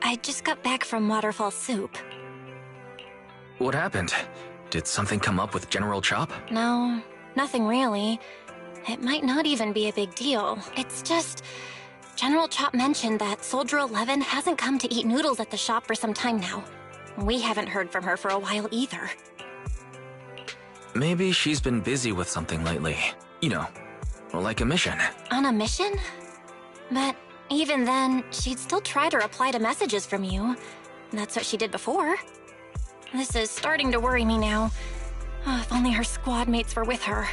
I just got back from Waterfall Soup. What happened? Did something come up with General Chop? No, nothing really. It might not even be a big deal. It's just... General Chop mentioned that Soldier 11 hasn't come to eat noodles at the shop for some time now. We haven't heard from her for a while either. Maybe she's been busy with something lately. You know, like a mission. On a mission? But even then, she'd still try to reply to messages from you. That's what she did before. This is starting to worry me now. Oh, if only her squad mates were with her.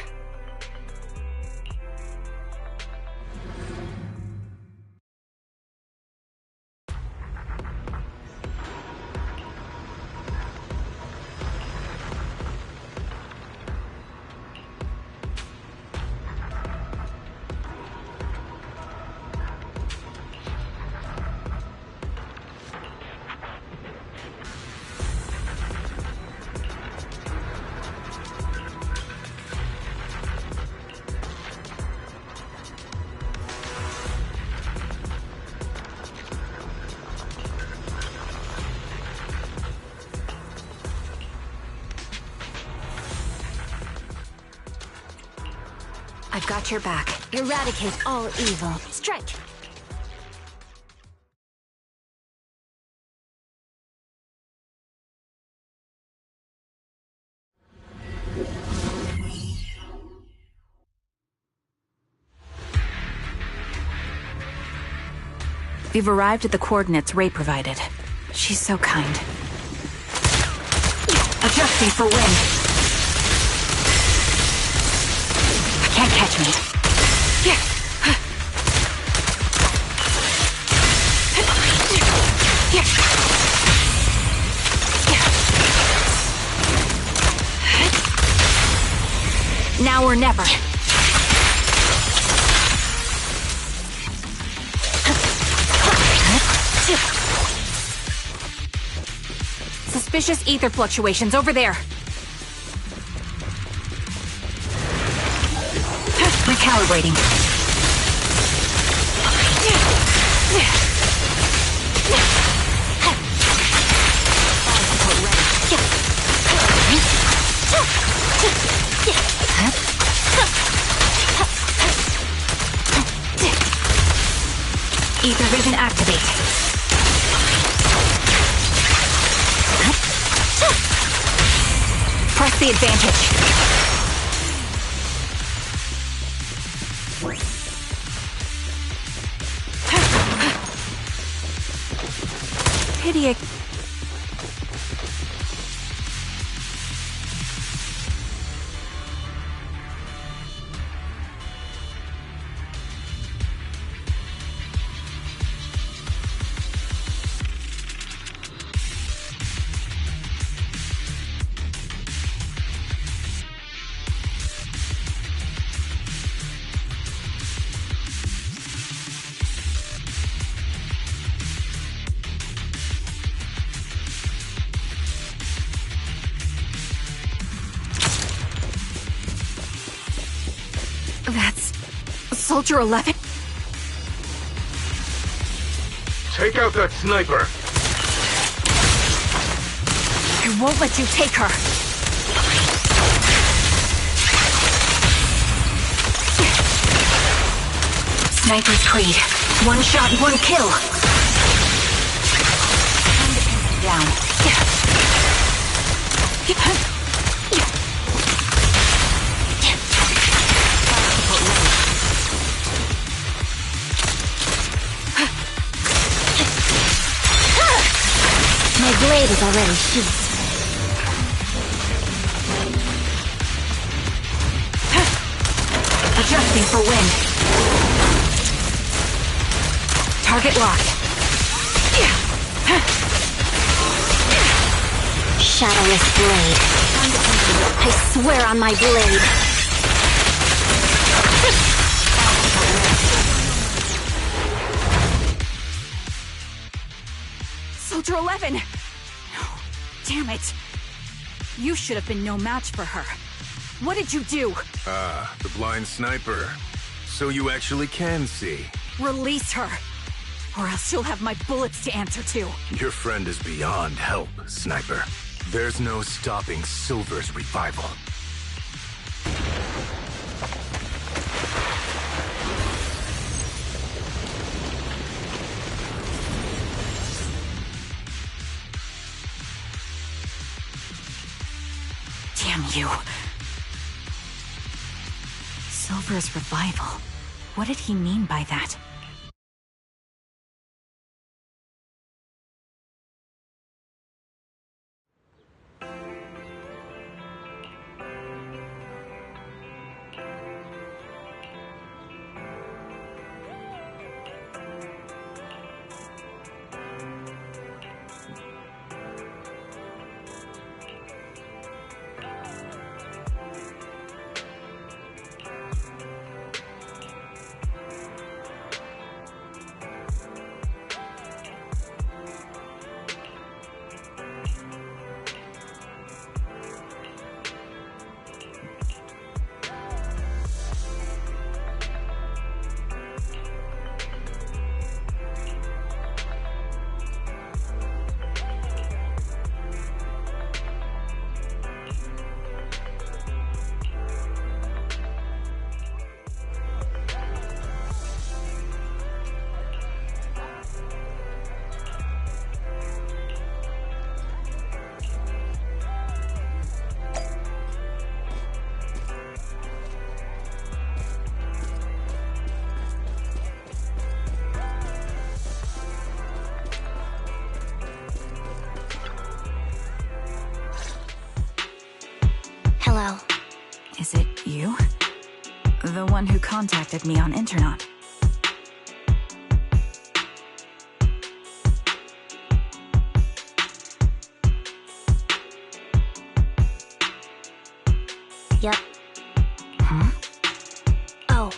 I've got your back. Eradicate all evil. Strike! We've arrived at the coordinates Ray provided. She's so kind. Adjusting for wind. Can't catch me. Now or never. Suspicious ether fluctuations over there. Recalibrating. Ether vision activate. Press the advantage. Pity. That's... Soldier 11? Take out that sniper! I won't let you take her! Sniper's Creed. One shot, one kill! Down. My blade is already sheathed. Adjusting for wind. Target locked. Shadowless blade. I swear on my blade. Soldier 11! No. Damn it. You should have been no match for her. What did you do? The blind sniper. So you actually can see. Release her. or else you'll have my bullets to answer to. Your friend is beyond help, Sniper. There's no stopping Silver's revival. Damn you. Silver's revival. What did he mean by that? Hello. Is it you? The one who contacted me on Internet. Yep. Huh? Oh,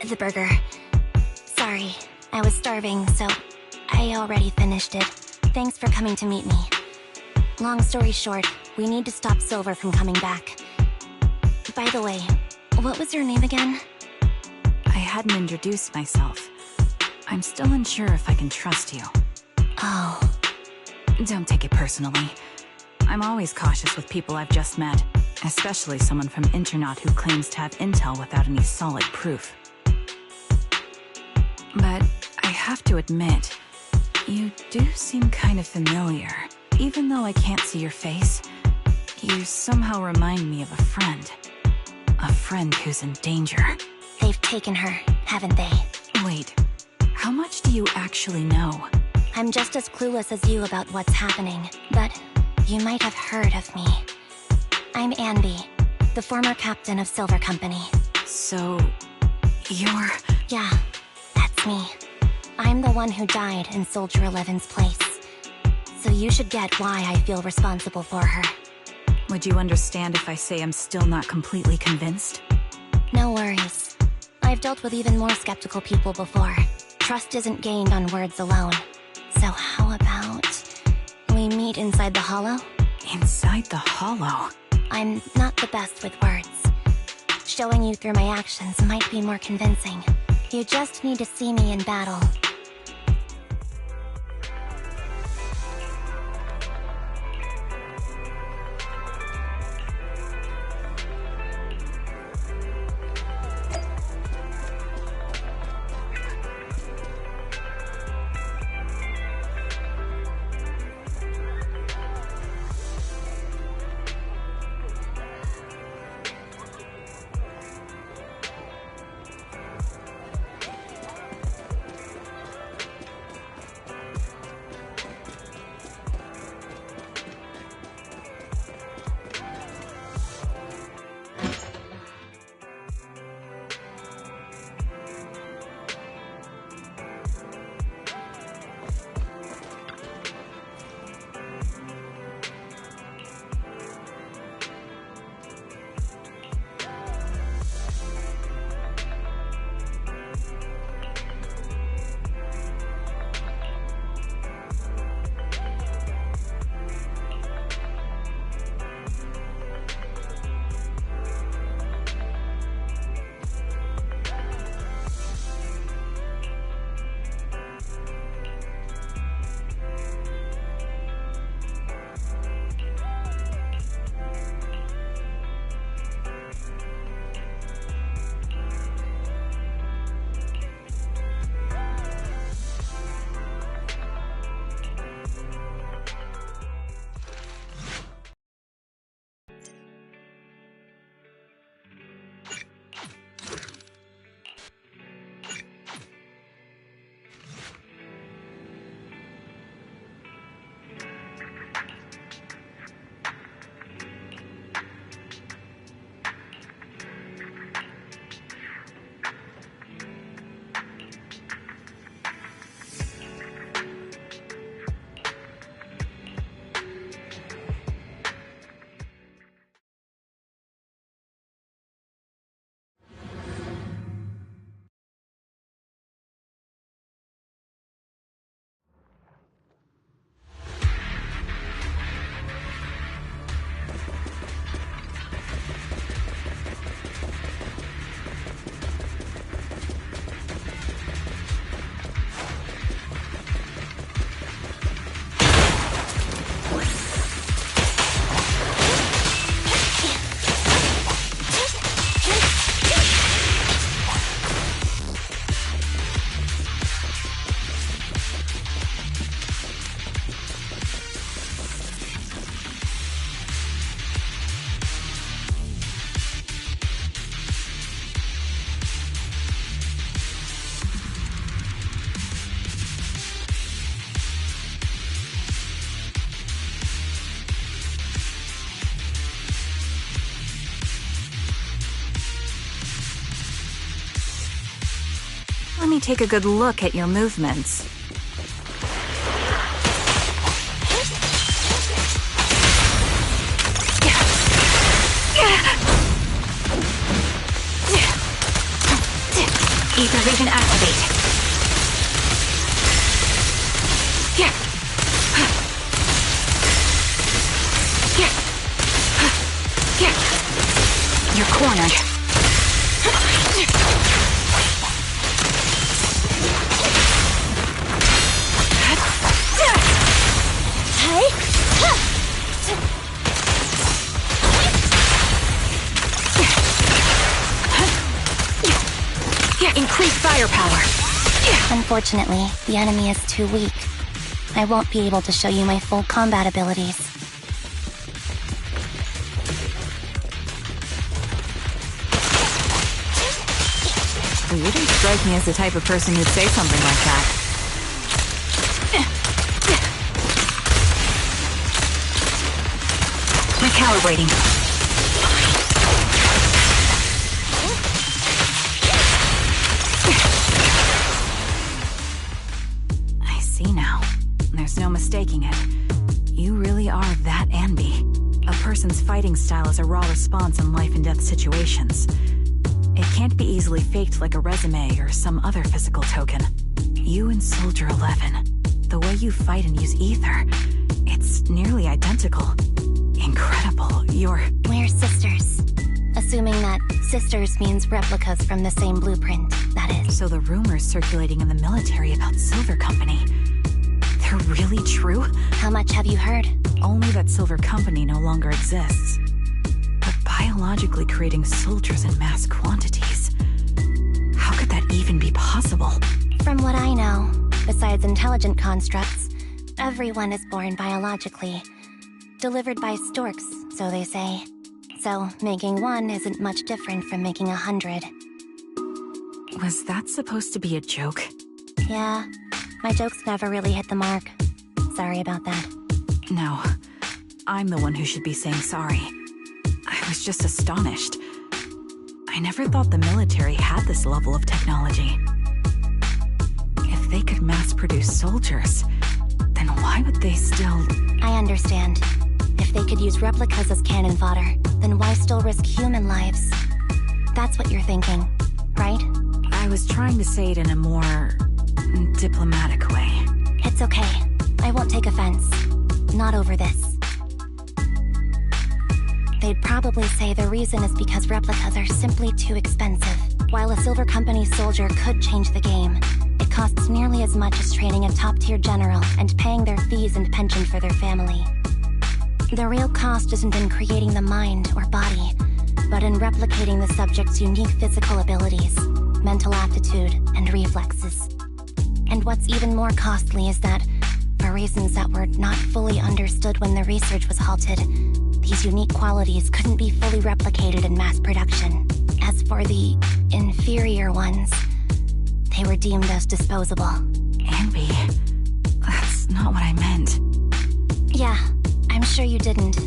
the burger. Sorry, I was starving, so I already finished it. Thanks for coming to meet me. Long story short, we need to stop Silver from coming back. By the way, what was your name again? I hadn't introduced myself. I'm still unsure if I can trust you. Oh. Don't take it personally. I'm always cautious with people I've just met, especially someone from Internet who claims to have intel without any solid proof. But I have to admit, you do seem kind of familiar. Even though I can't see your face, you somehow remind me of a friend. A friend who's in danger. They've taken her, haven't they? Wait, how much do you actually know? I'm just as clueless as you about what's happening, but you might have heard of me. I'm Anby, the former captain of Silver Company. So, you're... Yeah, that's me. I'm the one who died in Soldier 11's place. So you should get why I feel responsible for her. Would you understand if I say I'm still not completely convinced? No worries. I've dealt with even more skeptical people before. Trust isn't gained on words alone. So how about we meet inside the Hollow? Inside the Hollow? I'm not the best with words. Showing you through my actions might be more convincing. You just need to see me in battle. Let me take a good look at your movements. Ether vision activate. You're cornered. Increase firepower. Unfortunately, the enemy is too weak. I won't be able to show you my full combat abilities. You didn't strike me as the type of person who'd say something like that. Recalibrating. I see now. There's no mistaking it. You really are that Anby. A person's fighting style is a raw response in life and death situations. It can't be easily faked like a resume or some other physical token. You and Soldier 11, the way you fight and use ether, it's nearly identical. Incredible, We're sisters. Assuming that sisters means replicas from the same blueprint, that is. So the rumors circulating in the military about Silver Company, they're really true? How much have you heard? Only that Silver Company no longer exists. But biologically creating soldiers in mass quantities, how could that even be possible? From what I know, besides intelligent constructs, everyone is born biologically. Delivered by storks, so they say. So, making one isn't much different from making 100. Was that supposed to be a joke? Yeah, my jokes never really hit the mark. Sorry about that. No, I'm the one who should be saying sorry. I was just astonished. I never thought the military had this level of technology. If they could mass-produce soldiers, then why would they still... I understand. If they could use replicas as cannon fodder, then why still risk human lives? That's what you're thinking, right? I was trying to say it in a more... diplomatic way. It's okay. I won't take offense. Not over this. They'd probably say the reason is because replicas are simply too expensive. While a Silver Company soldier could change the game, it costs nearly as much as training a top-tier general and paying their fees and pension for their family. The real cost isn't in creating the mind or body, but in replicating the subject's unique physical abilities, mental aptitude, and reflexes. And what's even more costly is that, for reasons that were not fully understood when the research was halted, these unique qualities couldn't be fully replicated in mass production. As for the inferior ones, they were deemed as disposable. Anby, that's not what I meant. Yeah, I'm sure you didn't.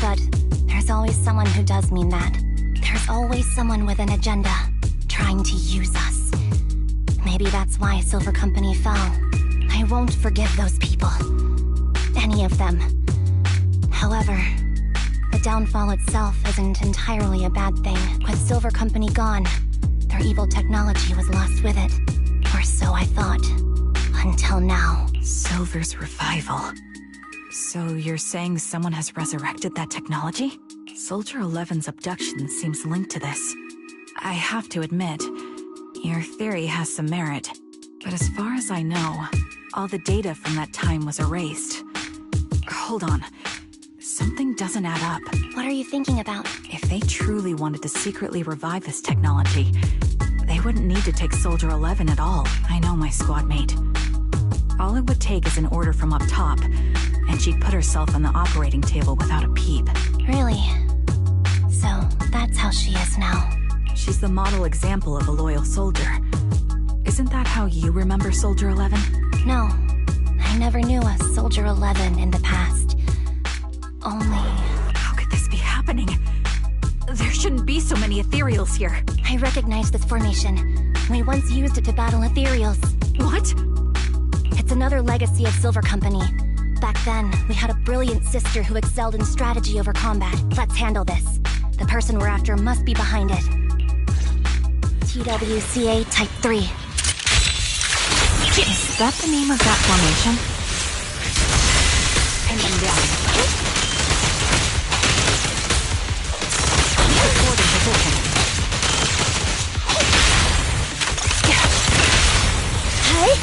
But there's always someone who does mean that. There's always someone with an agenda, trying to use us. Maybe that's why Silver Company fell. I won't forgive those people. Any of them. However, the downfall itself isn't entirely a bad thing. With Silver Company gone, their evil technology was lost with it. Or so I thought. Until now. Silver's revival. So you're saying someone has resurrected that technology? Soldier 11's abduction seems linked to this. I have to admit, your theory has some merit. But as far as I know, all the data from that time was erased. Hold on. Something doesn't add up. What are you thinking about? If they truly wanted to secretly revive this technology, they wouldn't need to take Soldier 11 at all. I know my squad mate. All it would take is an order from up top, and she'd put herself on the operating table without a peep. Really? So, that's how she is now. She's the model example of a loyal soldier. Isn't that how you remember Soldier 11? No. I never knew a Soldier 11 in the past. Only... How could this be happening? There shouldn't be so many ethereals here. I recognize this formation. We once used it to battle ethereals. What? It's another legacy of Silver Company. Back then, we had a brilliant sister who excelled in strategy over combat. Let's handle this. The person we're after must be behind it. TWCA Type 3. Is that the name of that formation? Pin them down. Support in position. Hey!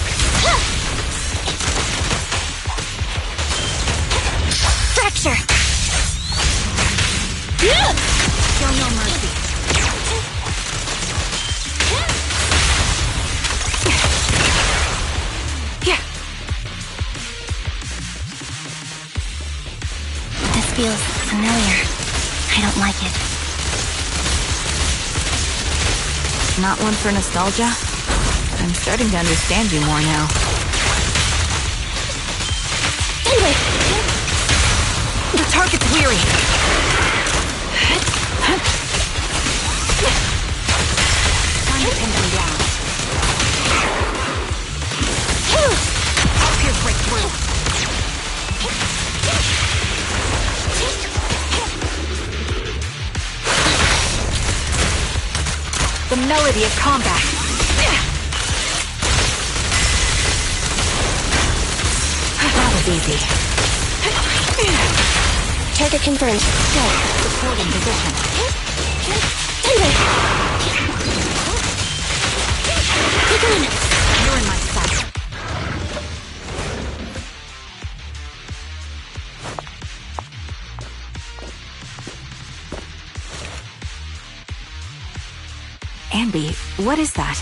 Fracture! Show no mercy. This feels familiar. I don't like it. Not one for nostalgia? I'm starting to understand you more now. Anyway! The target's weary. Time to pin them down. Pierce break through. The melody of combat. That was easy. Target confirmed. Go. Support in position. Take on! You're in my sight. Anby, what is that?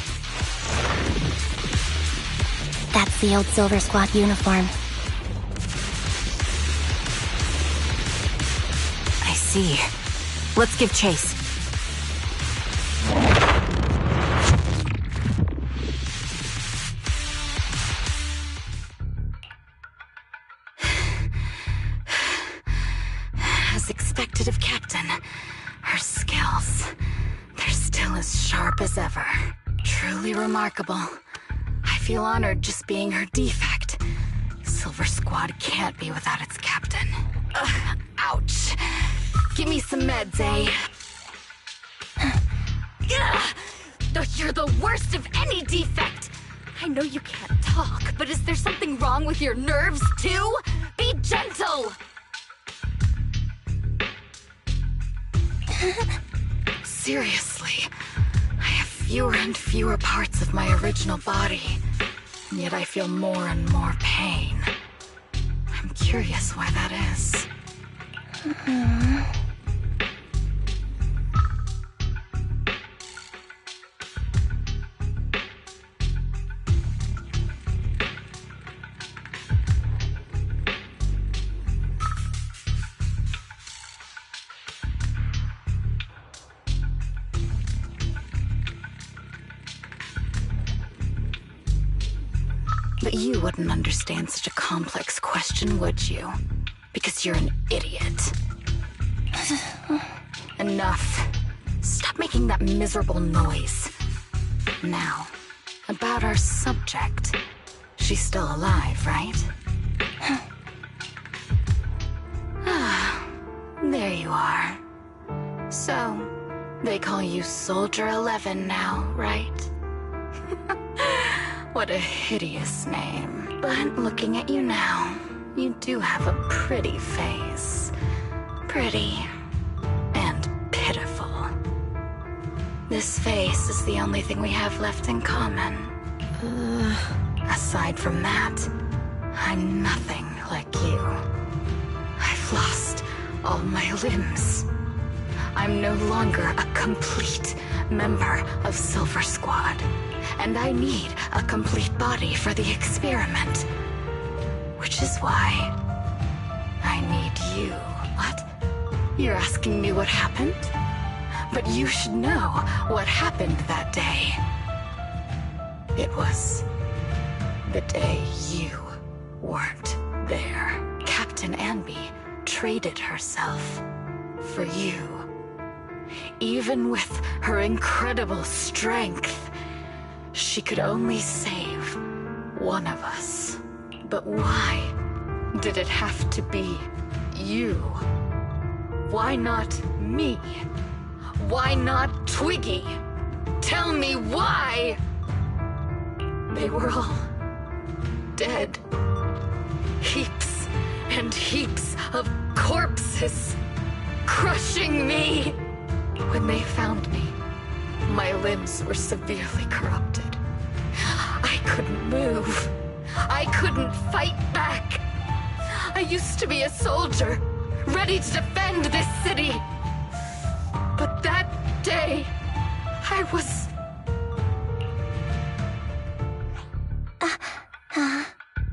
That's the old Silver Squad uniform. I see. Let's give chase. As expected of Captain, her skills, they're still as sharp as ever. Truly remarkable. I feel honored just being her defect. Silver Squad can't be without its captain. Ouch. Give me some meds, eh? You're the worst of any defect! I know you can't talk, but is there something wrong with your nerves, too? Be gentle! Seriously, I have fewer and fewer parts of my original body, and yet I feel more and more pain. I'm curious why that is. But you wouldn't understand such a complex question, would you? Because you're an idiot. Enough. Stop making that miserable noise. Now, about our subject. She's still alive, right? Ah, there you are. So, they call you Soldier 11 now, right? What a hideous name. But looking at you now, you do have a pretty face. Pretty and pitiful. This face is the only thing we have left in common. Aside from that, I'm nothing like you. I've lost all my limbs. I'm no longer a complete member of Silver Squad, and I need a complete body for the experiment. Which is why I need you. What? You're asking me what happened? But you should know what happened that day. It was the day you weren't there. Captain Anby traded herself for you. Even with her incredible strength, She could only save one of us. But why did it have to be you? Why not me? Why not Twiggy? Tell me why! They were all dead. Heaps and heaps of corpses crushing me. When they found me, my limbs were severely corrupted. I couldn't move. I couldn't fight back. I used to be a soldier, ready to defend this city. But that day, I was...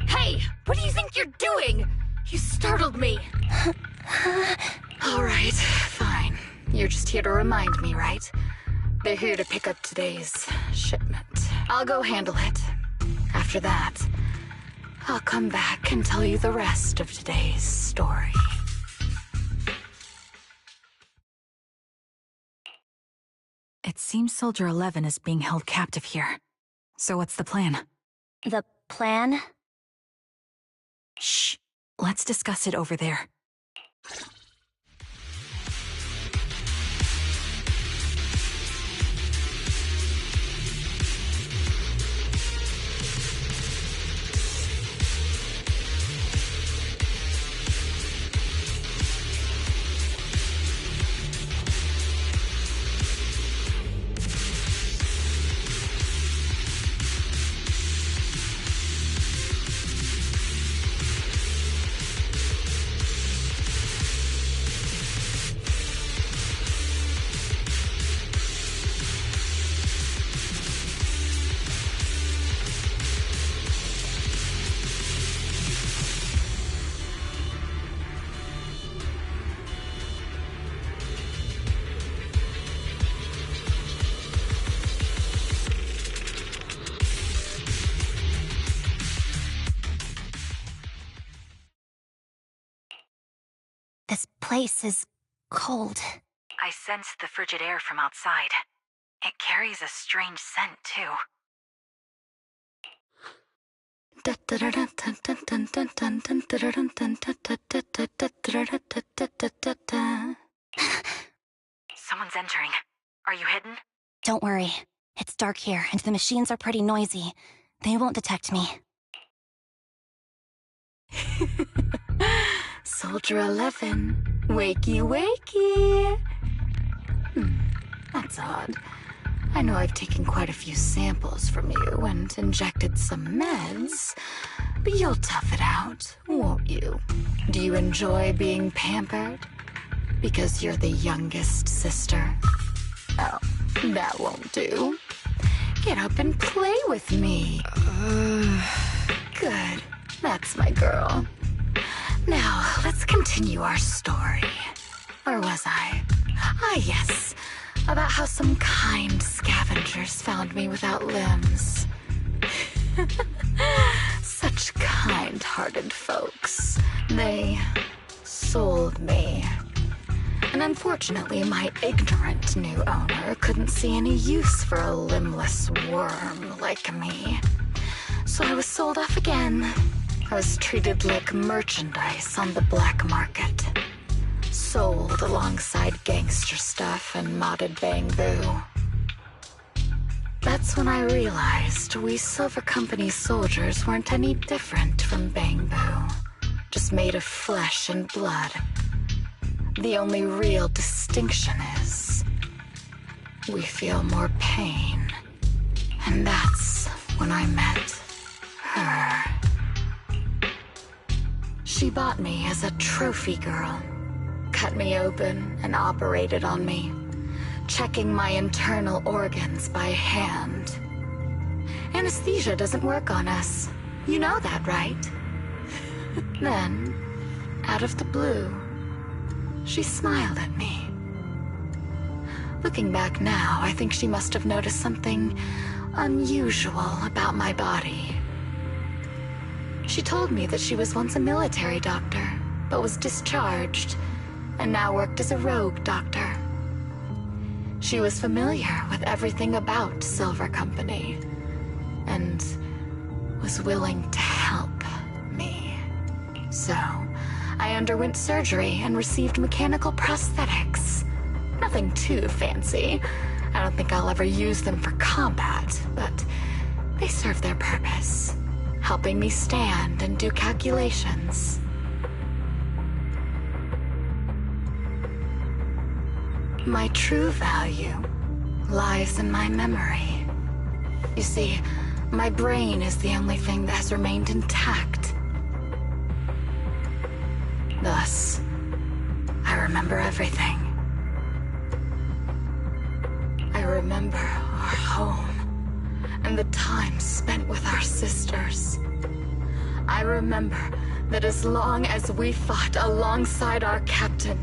Hey, what do you think you're doing? You startled me. All right, fine. You're just here to remind me, right? They're here to pick up today's shipment. I'll go handle it. After that, I'll come back and tell you the rest of today's story. It seems Soldier 11 is being held captive here. So what's the plan? The plan? Shh. Let's discuss it over there. This place is cold. I sensed the frigid air from outside. It carries a strange scent, too. Someone's entering. Are you hidden? Don't worry. It's dark here, and the machines are pretty noisy. They won't detect me. Soldier 11, wakey wakey. That's odd. I know I've taken quite a few samples from you and injected some meds, but you'll tough it out, won't you? Do you enjoy being pampered? Because you're the youngest sister? Oh, that won't do. Get up and play with me. Good. That's my girl. Now, let's continue our story. Or was I? Ah, yes. About how some kind scavengers found me without limbs. Such kind-hearted folks. They sold me. And unfortunately, my ignorant new owner couldn't see any use for a limbless worm like me. So I was sold off again. I was treated like merchandise on the black market. Sold alongside gangster stuff and modded bamboo. That's when I realized we Silver Company soldiers weren't any different from bamboo. Just made of flesh and blood. The only real distinction is we feel more pain. And that's when I met her. She bought me as a trophy girl, cut me open and operated on me, checking my internal organs by hand. Anesthesia doesn't work on us. You know that, right? Then, out of the blue, she smiled at me. Looking back now, I think she must have noticed something unusual about my body. She told me that she was once a military doctor, but was discharged, and now worked as a rogue doctor. She was familiar with everything about Silver Company, and was willing to help me. So, I underwent surgery and received mechanical prosthetics. Nothing too fancy. I don't think I'll ever use them for combat, but they serve their purpose, helping me stand and do calculations. My true value lies in my memory. You see, my brain is the only thing that has remained intact. Thus, I remember everything. I remember our home and the time spent with our sisters. I remember that as long as we fought alongside our captain,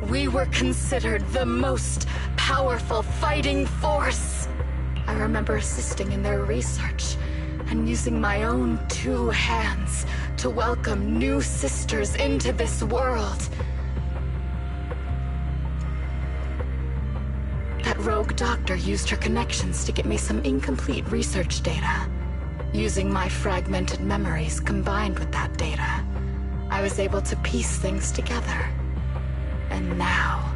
we were considered the most powerful fighting force. I remember assisting in their research and using my own 2 hands to welcome new sisters into this world. That rogue doctor used her connections to get me some incomplete research data. Using my fragmented memories combined with that data, I was able to piece things together. And now,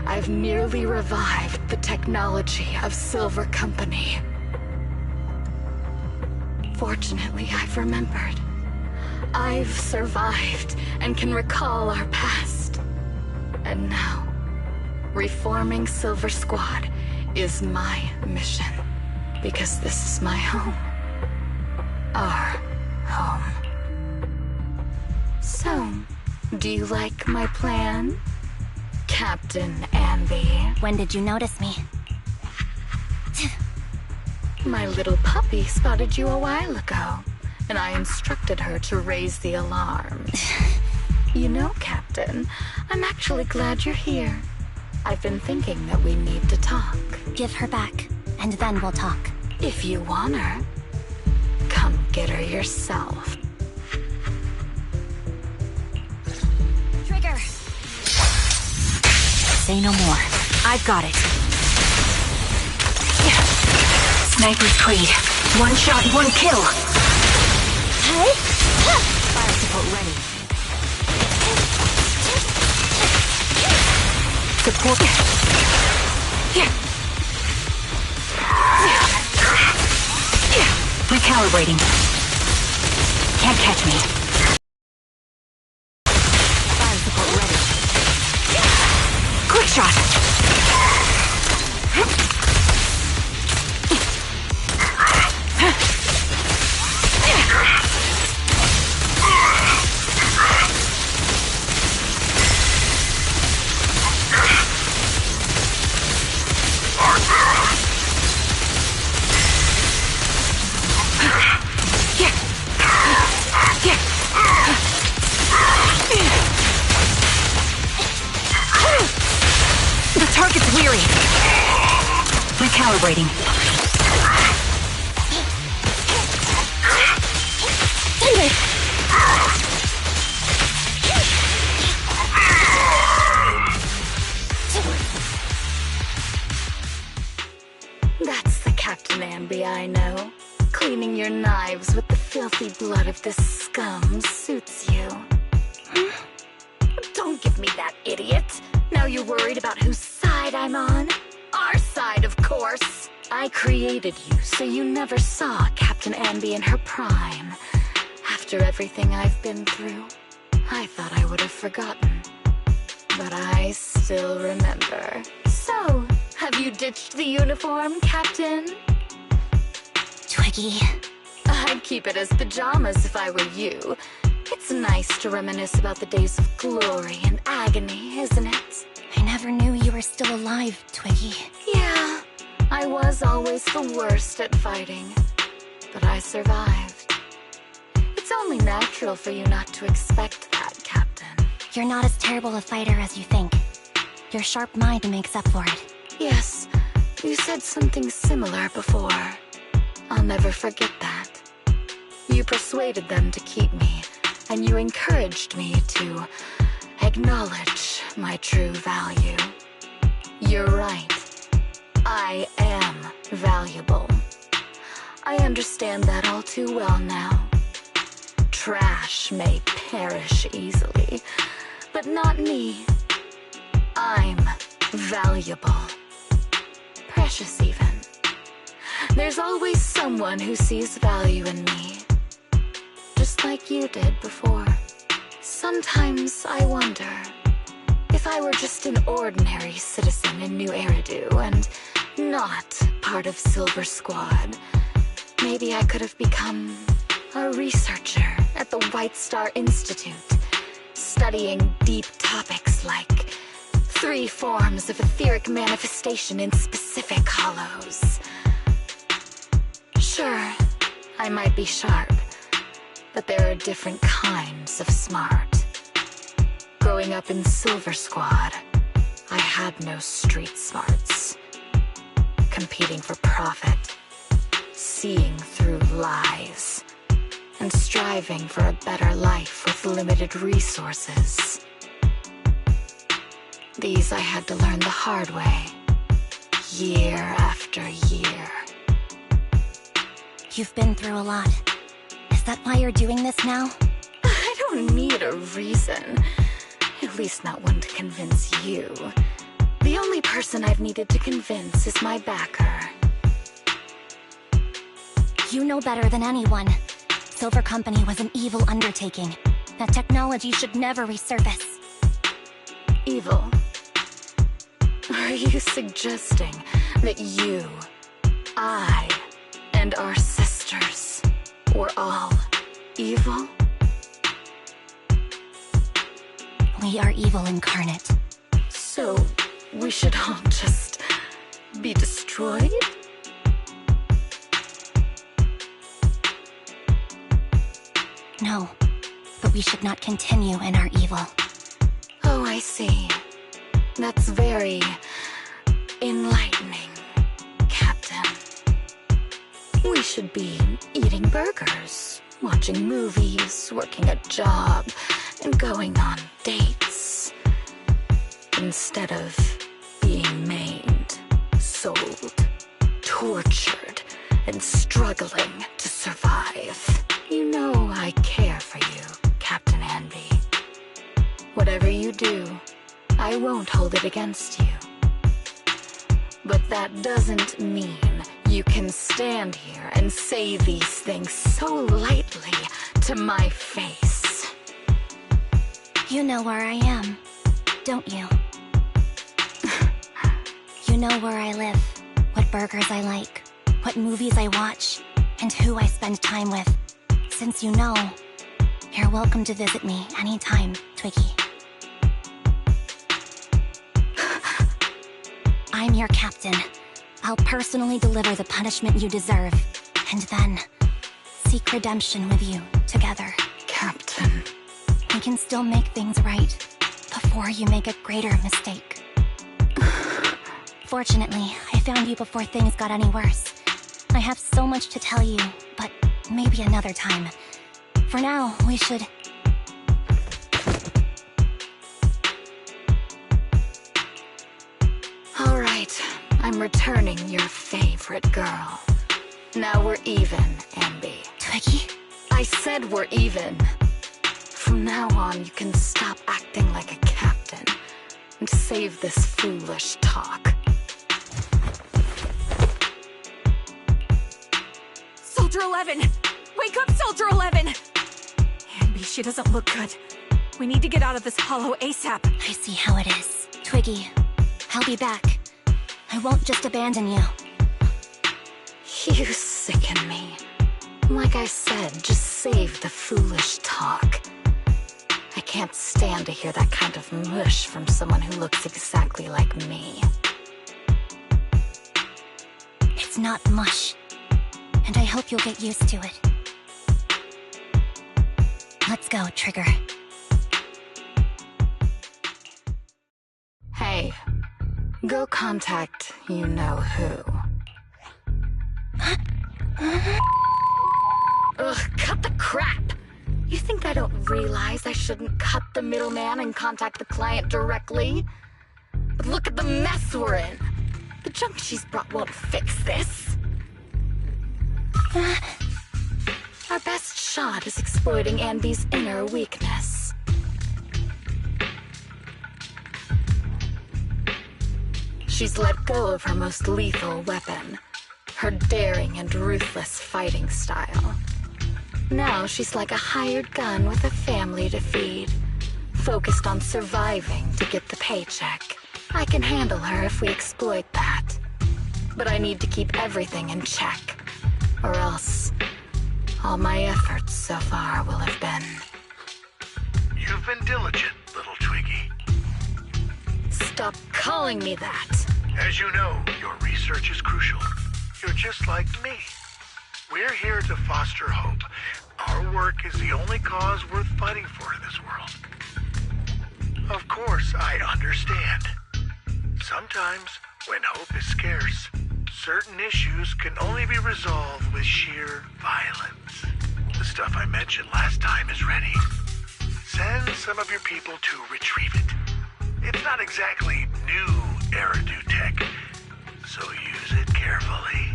I've nearly revived the technology of Silver Company. Fortunately, I've remembered. I've survived and can recall our past. And now, reforming Silver Squad is my mission. Because this is my home. Our home. So, do you like my plan, Captain Anby? When did you notice me? My little puppy spotted you a while ago, and I instructed her to raise the alarm. You know, Captain, I'm actually glad you're here. I've been thinking that we need to talk. Give her back, and then we'll talk. If you want her, come get her yourself. Trigger! Say no more. I've got it. Sniper's Creed. 1 shot, 1 kill. Hey! Fire support ready. Support. Recalibrating. Can't catch me. Fire support ready. Quick shot. The target's weary. Recalibrating. That's the Captain Anby I know. Cleaning your knives with the filthy blood of this scum suits you. Don't give me that, idiot. Now you're worried about whose side I'm on? Our side, of course. I created you so you never saw Captain Anby in her prime. After everything I've been through, I thought I would have forgotten. But I still remember. So, have you ditched the uniform, Captain? Twiggy. I'd keep it as pajamas if I were you. It's nice to reminisce about the days of glory and agony, isn't it? I never knew you were still alive, Twiggy. Yeah, I was always the worst at fighting. But I survived. It's only natural for you not to expect that, Captain. You're not as terrible a fighter as you think. Your sharp mind makes up for it. Yes, you said something similar before. I'll never forget that. You persuaded them to keep me, and you encouraged me to acknowledge my true value. You're right. I am valuable. I understand that all too well now. Trash may perish easily, but not me. I'm valuable. Precious even. There's always someone who sees value in me. Just like you did before. Sometimes I wonder if I were just an ordinary citizen in New Eridu and not part of Silver Squad, maybe I could have become a researcher at the White Star Institute, studying deep topics like 3 forms of etheric manifestation in specific hollows. Sure, I might be sharp, but there are different kinds of smart. Growing up in Silver Squad, I had no street smarts. Competing for profit, seeing through lies, and striving for a better life with limited resources. These I had to learn the hard way, year after year. You've been through a lot. Is that why you're doing this now? I don't need a reason. At least not one to convince you. The only person I've needed to convince is my backer. You know better than anyone. Silver Company was an evil undertaking. That technology should never resurface. Evil? Are you suggesting that you, I, and our sisters were all evil? We are evil incarnate. So, we should all just be destroyed? No, but we should not continue in our evil. Oh, I see. That's very enlightening, Captain. We should be eating burgers, watching movies, working a job, and going on dates. Instead of being maimed, sold, tortured, and struggling to survive. You know I care for you, Captain Anby. Whatever you do, I won't hold it against you. But that doesn't mean you can stand here and say these things so lightly to my face. You know where I am, don't you? You know where I live, what burgers I like, what movies I watch, and who I spend time with. Since you know, you're welcome to visit me anytime, Twiggy. I'm your captain. I'll personally deliver the punishment you deserve, and then seek redemption with you together. Captain. We can still make things right before you make a greater mistake. Fortunately, I found you before things got any worse. I have so much to tell you, but maybe another time. For now, we should... All right, I'm returning your favorite girl. Now we're even, Anby. Twiggy? I said we're even. From now on, you can stop acting like a captain and save this foolish talk. Soldier 11! Wake up, Soldier 11! Anby, she doesn't look good. We need to get out of this hollow ASAP. I see how it is. Twiggy, I'll be back. I won't just abandon you. You sicken me. Like I said, just save the foolish talk. I can't stand to hear that kind of mush from someone who looks exactly like me. It's not mush. And I hope you'll get used to it. Let's go, Trigger. Hey, go contact you-know-who. Ugh, cut the crap! You think I don't realize I shouldn't cut the middleman and contact the client directly? But look at the mess we're in! The junk she's brought won't fix this. Our best shot is exploiting Anby's inner weakness. She's let go of her most lethal weapon, her daring and ruthless fighting style. Now she's like a hired gun with a family to feed, focused on surviving to get the paycheck. I can handle her if we exploit that. But I need to keep everything in check, or else all my efforts so far will have been... You've been diligent, little Twiggy. Stop calling me that. As you know, your research is crucial. You're just like me. We're here to foster hope. Our work is the only cause worth fighting for in this world. Of course, I understand. Sometimes, when hope is scarce, certain issues can only be resolved with sheer violence. The stuff I mentioned last time is ready. Send some of your people to retrieve it. It's not exactly new Eridu tech, so use it carefully.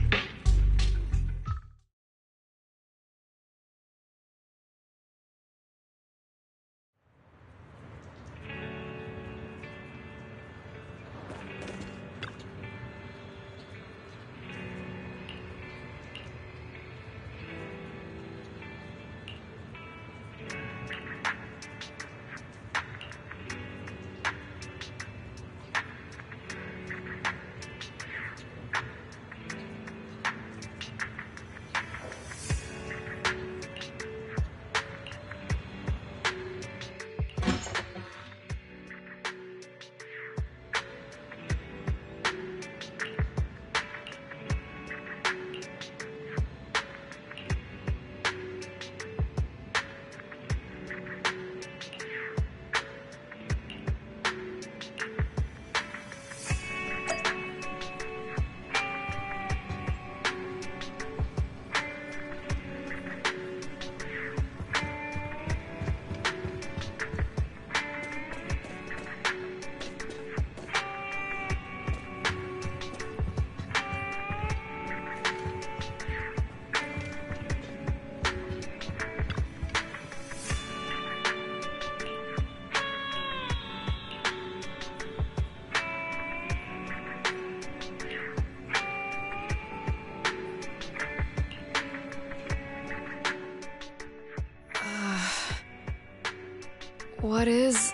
What is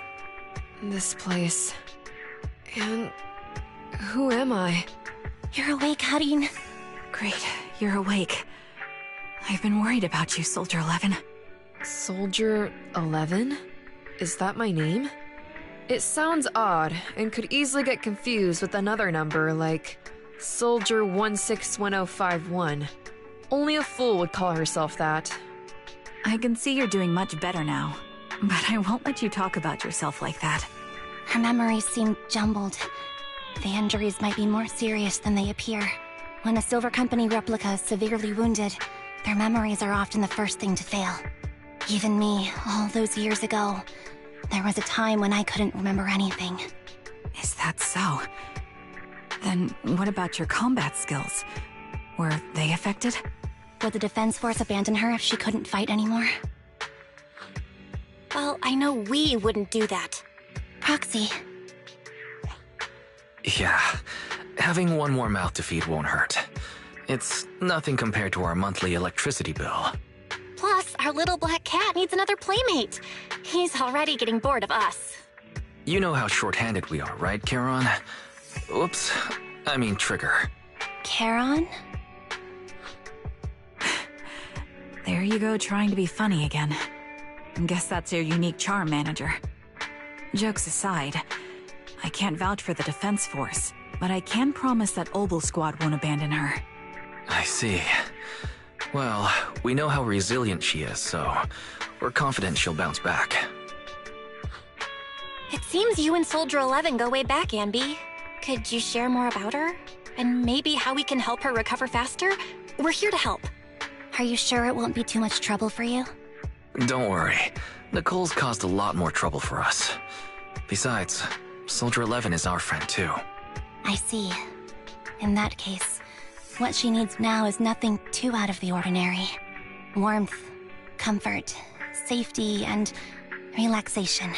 this place? And who am I? You're awake, Harin. Great, you're awake. I've been worried about you, Soldier 11. Soldier 11? Is that my name? It sounds odd, and could easily get confused with another number like Soldier 161051. Only a fool would call herself that. I can see you're doing much better now, but I won't let you talk about yourself like that. Her memories seem jumbled. The injuries might be more serious than they appear. When a Silver Company replica is severely wounded, their memories are often the first thing to fail. Even me, all those years ago, there was a time when I couldn't remember anything. Is that so? Then what about your combat skills? Were they affected? Would the Defense Force abandon her if she couldn't fight anymore? Well, I know we wouldn't do that. Proxy. Yeah, having one more mouth to feed won't hurt. It's nothing compared to our monthly electricity bill. Plus, our little black cat needs another playmate. He's already getting bored of us. You know how short-handed we are, right, Charon? Oops, I mean Trigger. Charon? There you go, trying to be funny again. Guess that's your unique charm, Manager. Jokes aside, I can't vouch for the Defense Force, but I can promise that Obel Squad won't abandon her. I see. Well, we know how resilient she is, so we're confident she'll bounce back. It seems you and Soldier 11 go way back, Anby. Could you share more about her? And maybe how we can help her recover faster? We're here to help. Are you sure it won't be too much trouble for you? Don't worry. Nicole's caused a lot more trouble for us. Besides, Soldier 11 is our friend too. I see. In that case, what she needs now is nothing too out of the ordinary. Warmth, comfort, safety, and relaxation.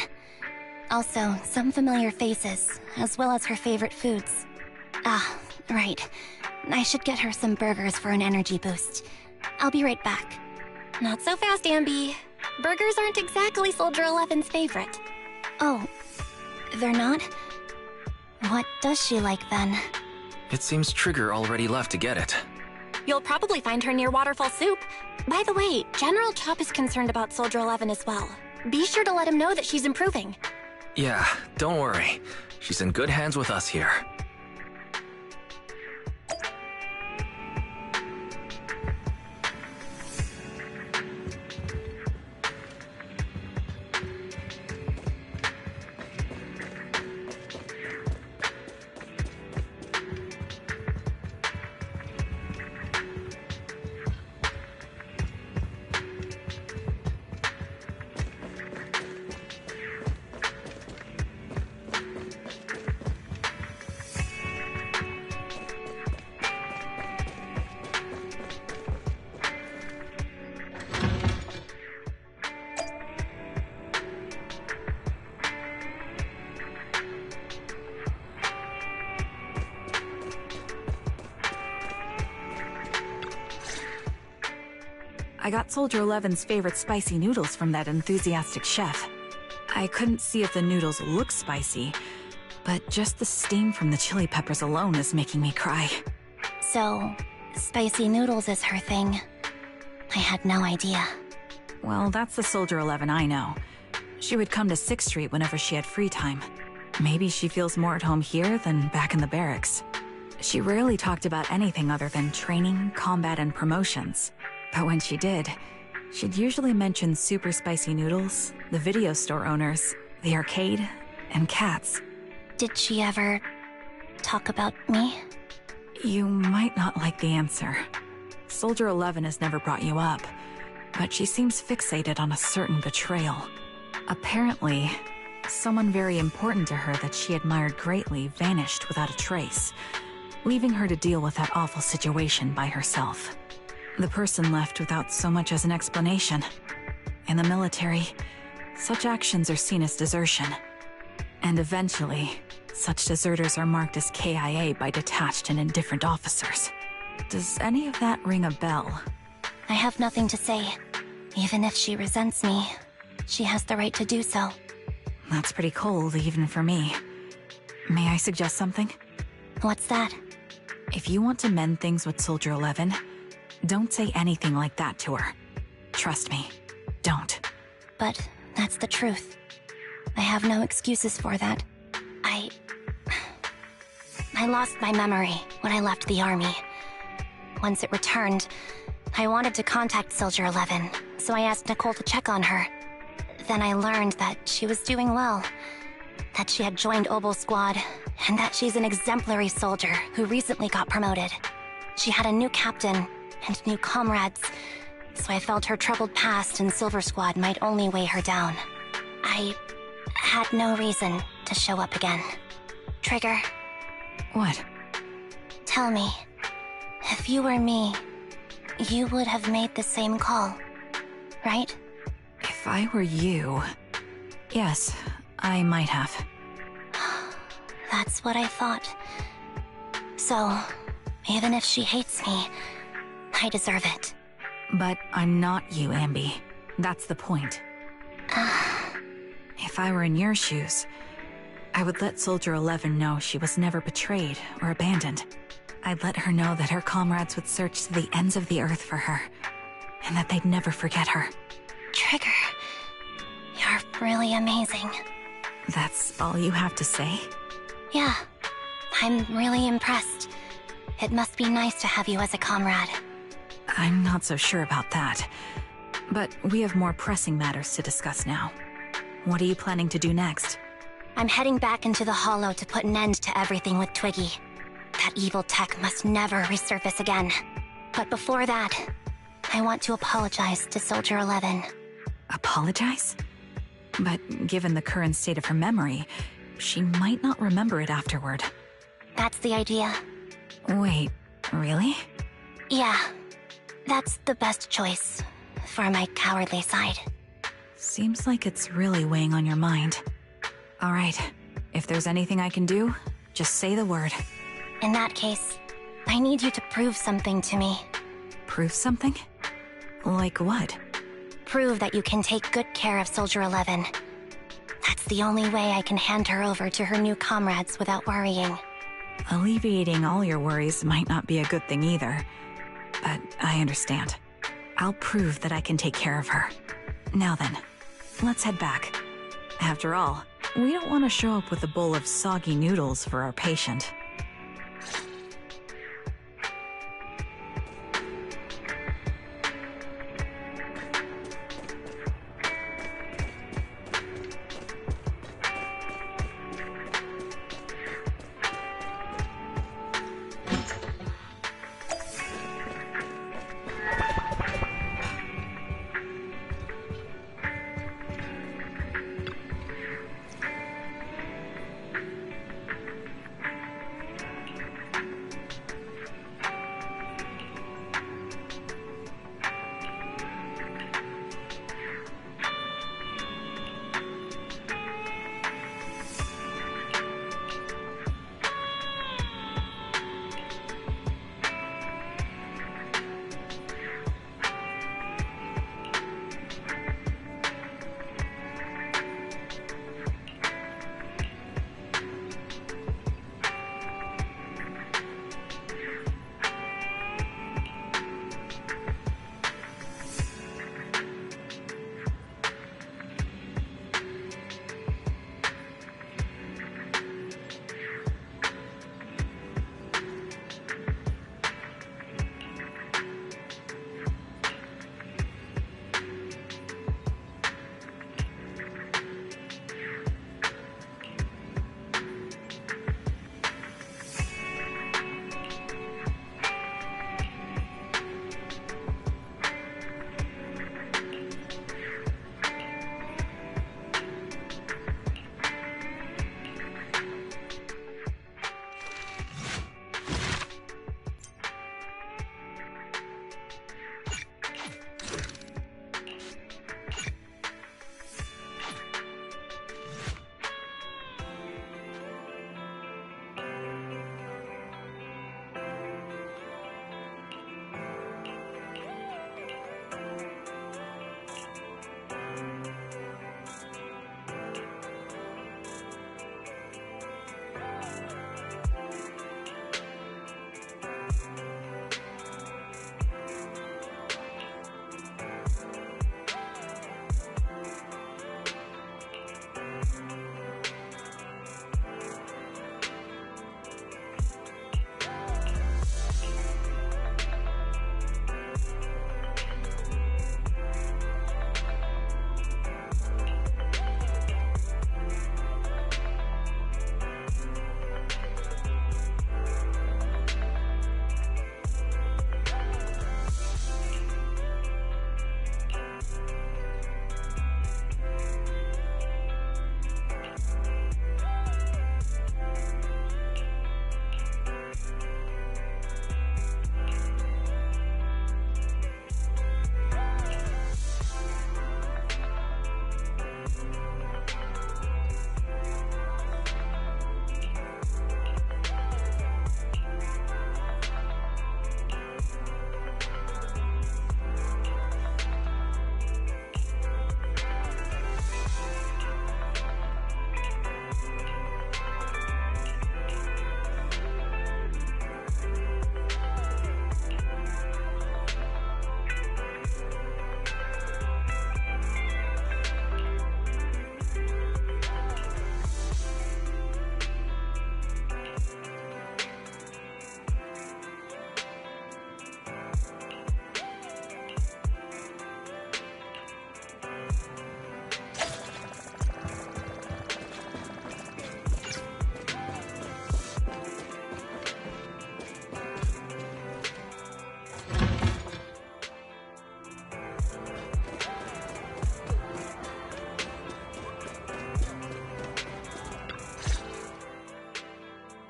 Also, some familiar faces, as well as her favorite foods. Ah, right. I should get her some burgers for an energy boost. I'll be right back. Not so fast, Anby. Burgers aren't exactly Soldier 11's favorite. Oh, they're not? What does she like then? It seems Trigger already left to get it. You'll probably find her near Waterfall Soup. By the way, General Chop is concerned about Soldier 11 as well. Be sure to let him know that she's improving. Yeah, don't worry. She's in good hands with us here. I got Soldier 11's favorite spicy noodles from that enthusiastic chef. I couldn't see if the noodles look spicy, but just the steam from the chili peppers alone is making me cry. So, spicy noodles is her thing. I had no idea. Well, that's the Soldier 11 I know. She would come to 6th Street whenever she had free time. Maybe she feels more at home here than back in the barracks. She rarely talked about anything other than training, combat, and promotions. But when she did, she'd usually mention super spicy noodles, the video store owners, the arcade, and cats. Did she ever talk about me? You might not like the answer. Soldier 11 has never brought you up, but she seems fixated on a certain betrayal. Apparently, someone very important to her that she admired greatly vanished without a trace, leaving her to deal with that awful situation by herself. The person left without so much as an explanation. In the military, such actions are seen as desertion. And eventually, such deserters are marked as KIA by detached and indifferent officers. Does any of that ring a bell? I have nothing to say. Even if she resents me, she has the right to do so. That's pretty cold, even for me. May I suggest something? What's that? If you want to mend things with Soldier 11, don't say anything like that to her. Trust me, don't. But that's the truth. I have no excuses for that. I lost my memory when I left the army. Once it returned, I wanted to contact Soldier 11, so I asked Nicole to check on her. Then I learned that she was doing well, that she had joined Obel Squad, and that she's an exemplary soldier who recently got promoted. She had a new captain and new comrades, so I felt her troubled past in Silver Squad might only weigh her down. I had no reason to show up again. Trigger. What? Tell me, if you were me, you would have made the same call, right? If I were you... Yes, I might have. That's what I thought. So, even if she hates me, I deserve it. But I'm not you, Anby. That's the point. If I were in your shoes, I would let Soldier 11 know she was never betrayed or abandoned. I'd let her know that her comrades would search to the ends of the earth for her, and that they'd never forget her. Trigger, you're really amazing. That's all you have to say? Yeah, I'm really impressed. It must be nice to have you as a comrade. I'm not so sure about that. But we have more pressing matters to discuss now. What are you planning to do next? I'm heading back into the Hollow to put an end to everything with Twiggy. That evil tech must never resurface again. But before that, I want to apologize to Soldier 11. Apologize? But given the current state of her memory, she might not remember it afterward. That's the idea. Wait, really? Yeah, that's the best choice for my cowardly side. Seems like it's really weighing on your mind. All right, if there's anything I can do, just say the word. In that case, I need you to prove something to me. Prove something? Like what? Prove that you can take good care of Soldier 11. That's the only way I can hand her over to her new comrades without worrying. Alleviating all your worries might not be a good thing either, but I understand. I'll prove that I can take care of her. Now then, let's head back. After all, we don't want to show up with a bowl of soggy noodles for our patient.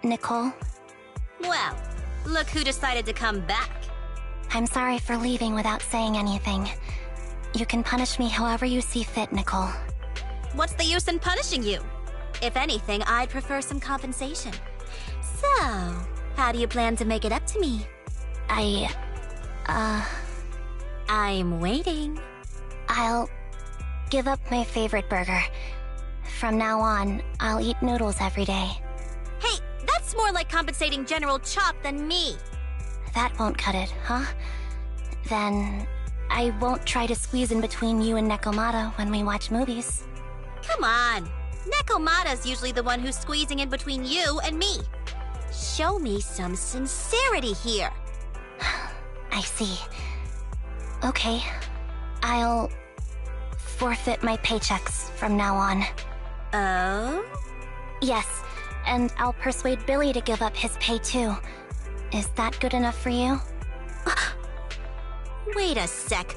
Nicole? Well, look who decided to come back. I'm sorry for leaving without saying anything. You can punish me however you see fit, Nicole. What's the use in punishing you? If anything, I'd prefer some compensation. So, how do you plan to make it up to me? I'm waiting. I'll give up my favorite burger. From now on, I'll eat noodles every day. Hey, that's more like compensating General Chop than me. That won't cut it, huh? Then I won't try to squeeze in between you and Nekomata when we watch movies. Come on. Nekomata's usually the one who's squeezing in between you and me. Show me some sincerity here. I see. Okay, I'll forfeit my paychecks from now on. Oh? Yes, and I'll persuade Billy to give up his pay too. Is that good enough for you? Wait a sec.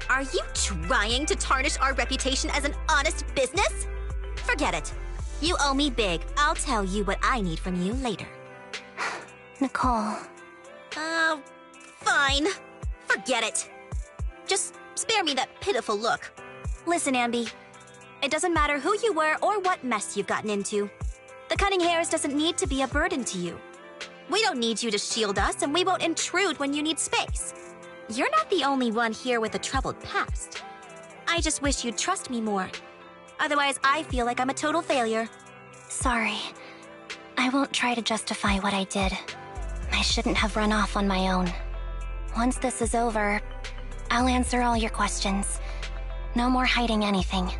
Are you trying to tarnish our reputation as an honest business? Forget it. You owe me big. I'll tell you what I need from you later. Nicole. Fine. Forget it. Just spare me that pitiful look. Listen, Anby. It doesn't matter who you were or what mess you've gotten into. The cutting hairs doesn't need to be a burden to you. We don't need you to shield us, and we won't intrude when you need space. You're not the only one here with a troubled past. I just wish you'd trust me more. Otherwise, I feel like I'm a total failure. Sorry. I won't try to justify what I did. I shouldn't have run off on my own. Once this is over, I'll answer all your questions. No more hiding anything.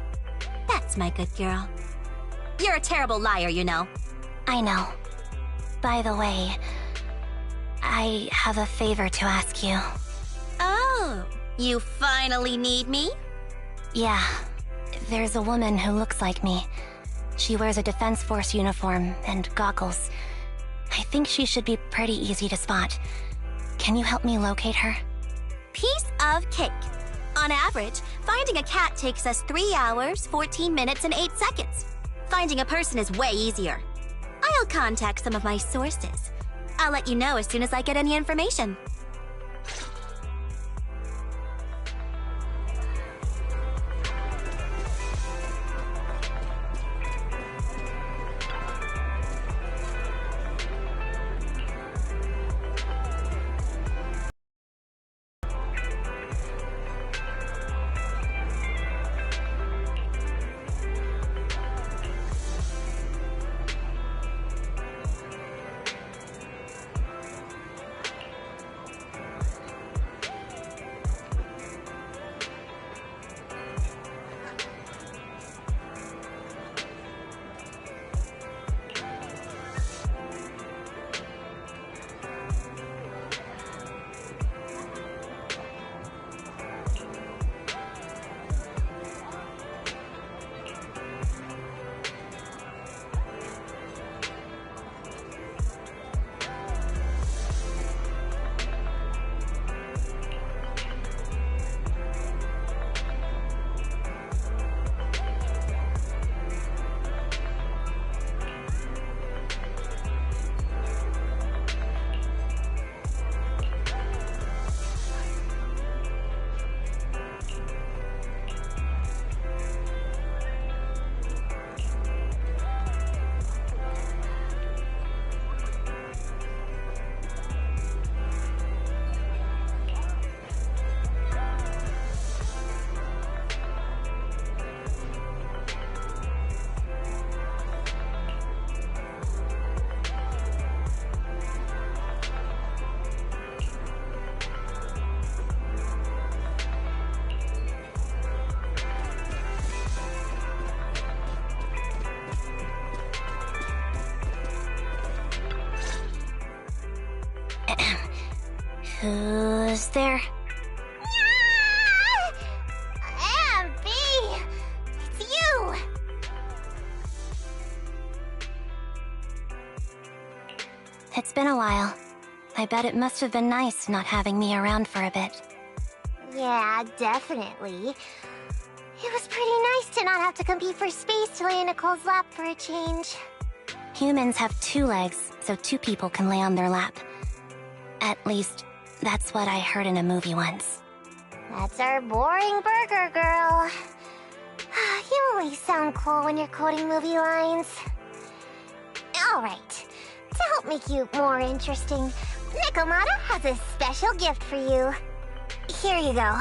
That's my good girl. You're a terrible liar, you know. I know. By the way, I have a favor to ask you. Oh, you finally need me? Yeah. There's a woman who looks like me. She wears a Defense Force uniform and goggles. I think she should be pretty easy to spot. Can you help me locate her? Piece of cake. On average, finding a cat takes us 3 hours, 14 minutes, and 8 seconds. Finding a person is way easier. I'll contact some of my sources. I'll let you know as soon as I get any information. Who's there? anby! It's you! It's been a while. I bet it must have been nice not having me around for a bit. Yeah, definitely. It was pretty nice to not have to compete for space to lay in Nicole's lap for a change. Humans have 2 legs, so 2 people can lay on their lap. At least, That's what I heard in a movie once. That's our boring burger girl. You always sound cool when you're quoting movie lines. Alright, to help make you more interesting, Nekomata has a special gift for you. Here you go.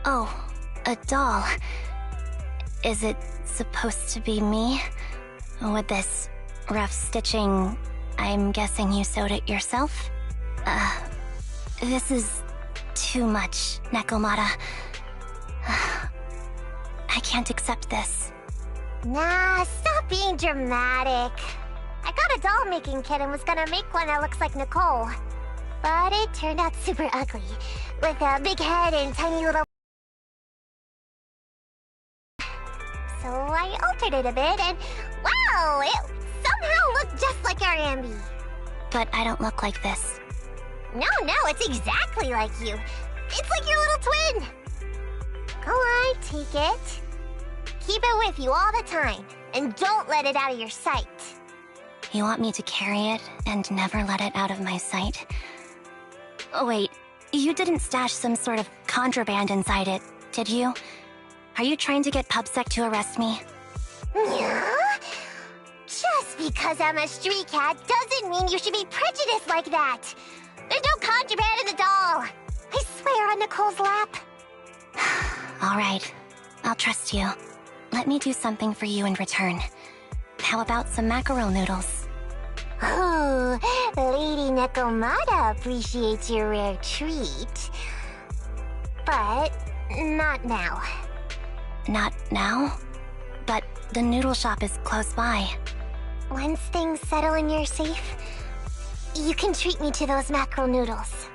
Oh, a doll. Is it supposed to be me? With this rough stitching, I'm guessing you sewed it yourself? This is too much, Nekomata. I can't accept this. Nah, stop being dramatic. I got a doll-making kit and was gonna make one that looks like Nicole. But it turned out super ugly, with a big head and tiny little... So I altered it a bit and, wow, it somehow looked just like our Anby. But I don't look like this. No, it's exactly like you. It's like your little twin. Go on, take it. Keep it with you all the time, and don't let it out of your sight. You want me to carry it and never let it out of my sight? Oh, wait, you didn't stash some sort of contraband inside it, did you? Are you trying to get PubSec to arrest me? Yeah? Just because I'm a street cat doesn't mean you should be prejudiced like that. There's no contraband in the doll. I swear on Nicole's lap. All right, I'll trust you. Let me do something for you in return. How about some mackerel noodles? Oh, Lady Nekomata appreciates your rare treat. But not now. Not now? But the noodle shop is close by. Once things settle in your safe, you can treat me to those mackerel noodles.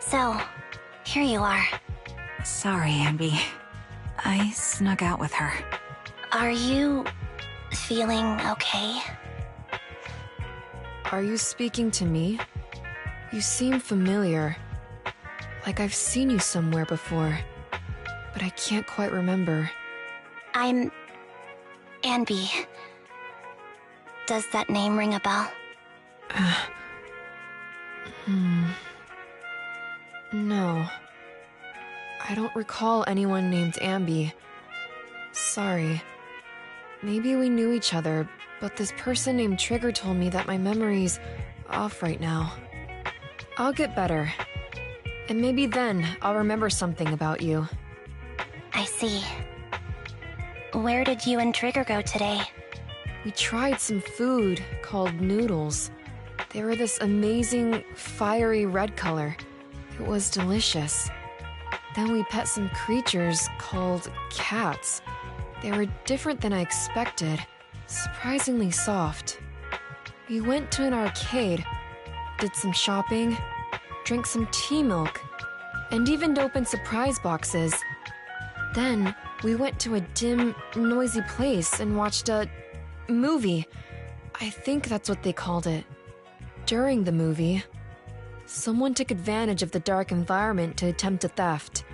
So, here you are. Sorry, Anby. I snuck out with her. Are you feeling okay? Are you speaking to me? You seem familiar. Like I've seen you somewhere before. But I can't quite remember. I'm Anby. Does that name ring a bell? No. I don't recall anyone named Anby. Sorry. Maybe we knew each other, but this person named Trigger told me that my memory's off right now. I'll get better. And maybe then I'll remember something about you. I see. Where did you and Trigger go today? We tried some food called noodles. They were this amazing, fiery red color. It was delicious. Then we pet some creatures called cats. They were different than I expected, surprisingly soft. We went to an arcade, did some shopping, drank some tea milk, and even opened surprise boxes. Then, we went to a dim, noisy place and watched a movie. I think that's what they called it. During the movie, someone took advantage of the dark environment to attempt a theft.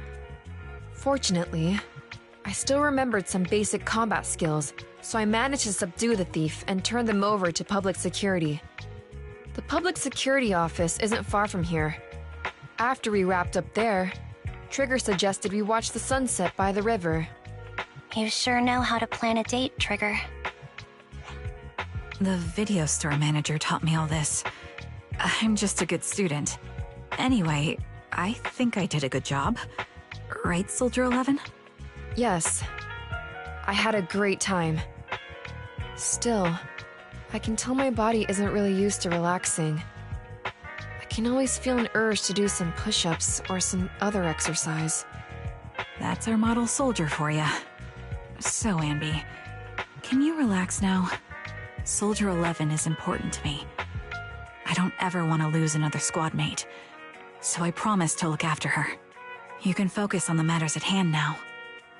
Fortunately, I still remembered some basic combat skills, so I managed to subdue the thief and turn them over to public security. The public security office isn't far from here. After we wrapped up there, Trigger suggested we watch the sunset by the river. You sure know how to plan a date, Trigger. The video store manager taught me all this. I'm just a good student. Anyway, I think I did a good job. Right, Soldier 11? Yes. I had a great time. Still, I can tell my body isn't really used to relaxing. I can always feel an urge to do some push-ups or some other exercise. That's our model soldier for ya. So, Anby, can you relax now? Soldier 11 is important to me. I don't ever want to lose another squad mate, so I promise to look after her. You can focus on the matters at hand now.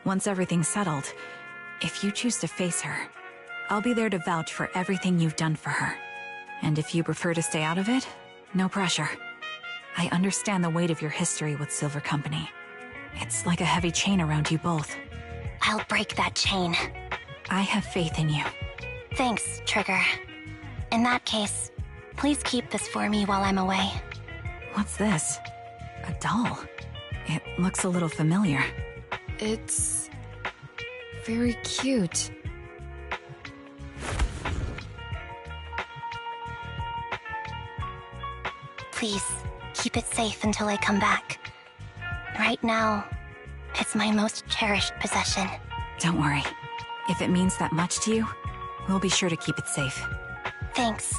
Once everything's settled, if you choose to face her, I'll be there to vouch for everything you've done for her. And if you prefer to stay out of it, no pressure. I understand the weight of your history with Silver Company. It's like a heavy chain around you both. I'll break that chain. I have faith in you. Thanks, Trigger. In that case, please keep this for me while I'm away. What's this? A doll? It looks a little familiar. It's very cute. Please, keep it safe until I come back. Right now, it's my most cherished possession. Don't worry. If it means that much to you, we'll be sure to keep it safe. Thanks.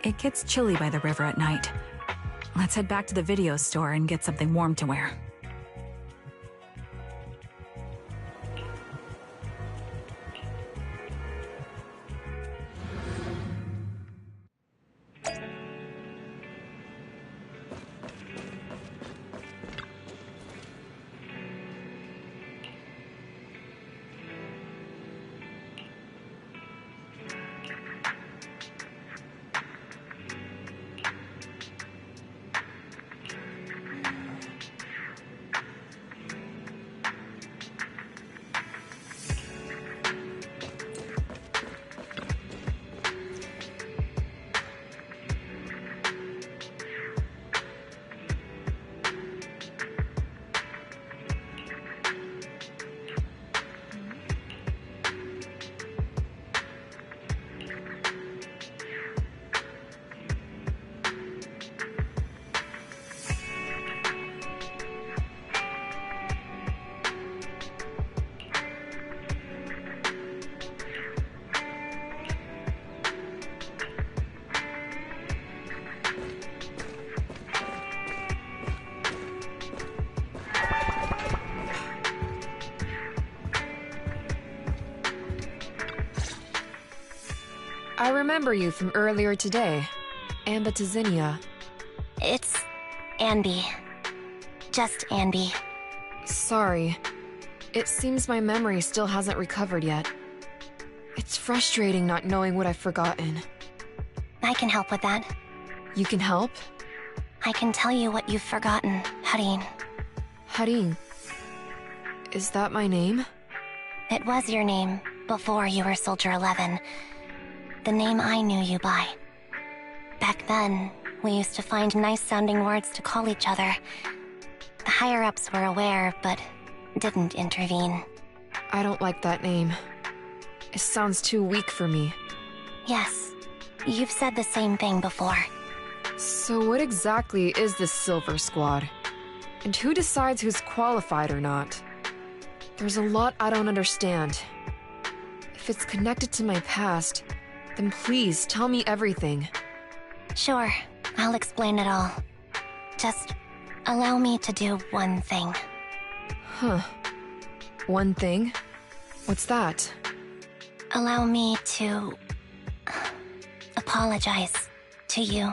It gets chilly by the river at night. Let's head back to the video store and get something warm to wear. I remember you from earlier today. Amba Tizinia. It's Anby. Just Anby. Sorry. It seems my memory still hasn't recovered yet. It's frustrating not knowing what I've forgotten. I can help with that. You can help? I can tell you what you've forgotten, Harin. Harin. Is that my name? It was your name before you were Soldier 11. The name I knew you by. Back then, we used to find nice-sounding words to call each other. The higher-ups were aware, but didn't intervene. I don't like that name. It sounds too weak for me. Yes, you've said the same thing before. So what exactly is this Silver Squad? And who decides who's qualified or not? There's a lot I don't understand. If it's connected to my past, then please tell me everything. Sure, I'll explain it all. Just allow me to do one thing. Huh. One thing? What's that? Allow me to apologize to you.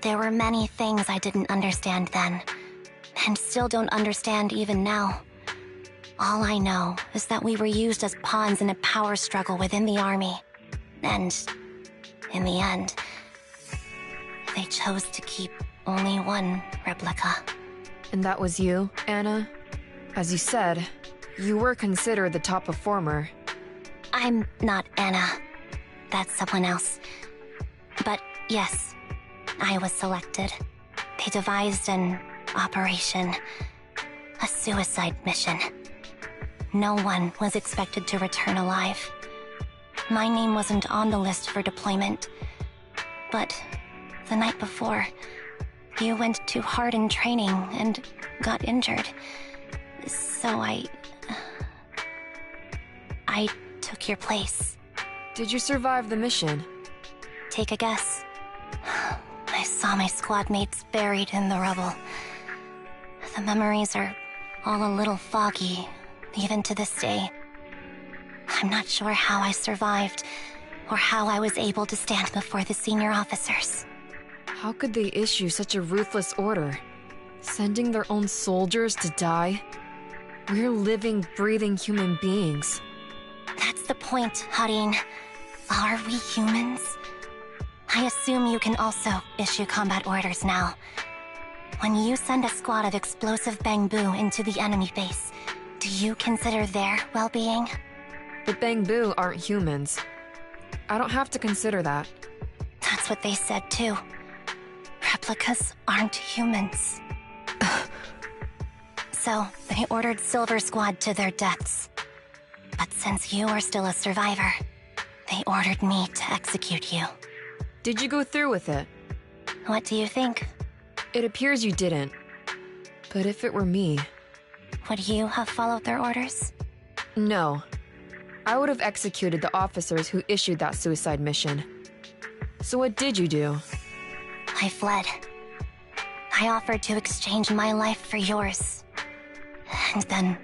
There were many things I didn't understand then, and still don't understand even now. All I know is that we were used as pawns in a power struggle within the army. And, in the end, they chose to keep only one replica. And that was you, Anna? As you said, you were considered the top performer. I'm not Anna. That's someone else. But yes, I was selected. They devised an operation. A suicide mission. No one was expected to return alive. My name wasn't on the list for deployment. But the night before, you went too hard in training and got injured. So I took your place. Did you survive the mission? Take a guess. I saw my squad mates buried in the rubble. The memories are all a little foggy, even to this day. I'm not sure how I survived, or how I was able to stand before the senior officers. How could they issue such a ruthless order? Sending their own soldiers to die? We're living, breathing human beings. That's the point, Harin. Are we humans? I assume you can also issue combat orders now. When you send a squad of explosive bamboo into the enemy base, do you consider their well-being? The bamboo aren't humans. I don't have to consider that. That's what they said too. Replicas aren't humans. So, they ordered Silver Squad to their deaths. But since you are still a survivor, they ordered me to execute you. Did you go through with it? What do you think? It appears you didn't. But if it were me... Would you have followed their orders? No. I would have executed the officers who issued that suicide mission. So what did you do? I fled. I offered to exchange my life for yours. And then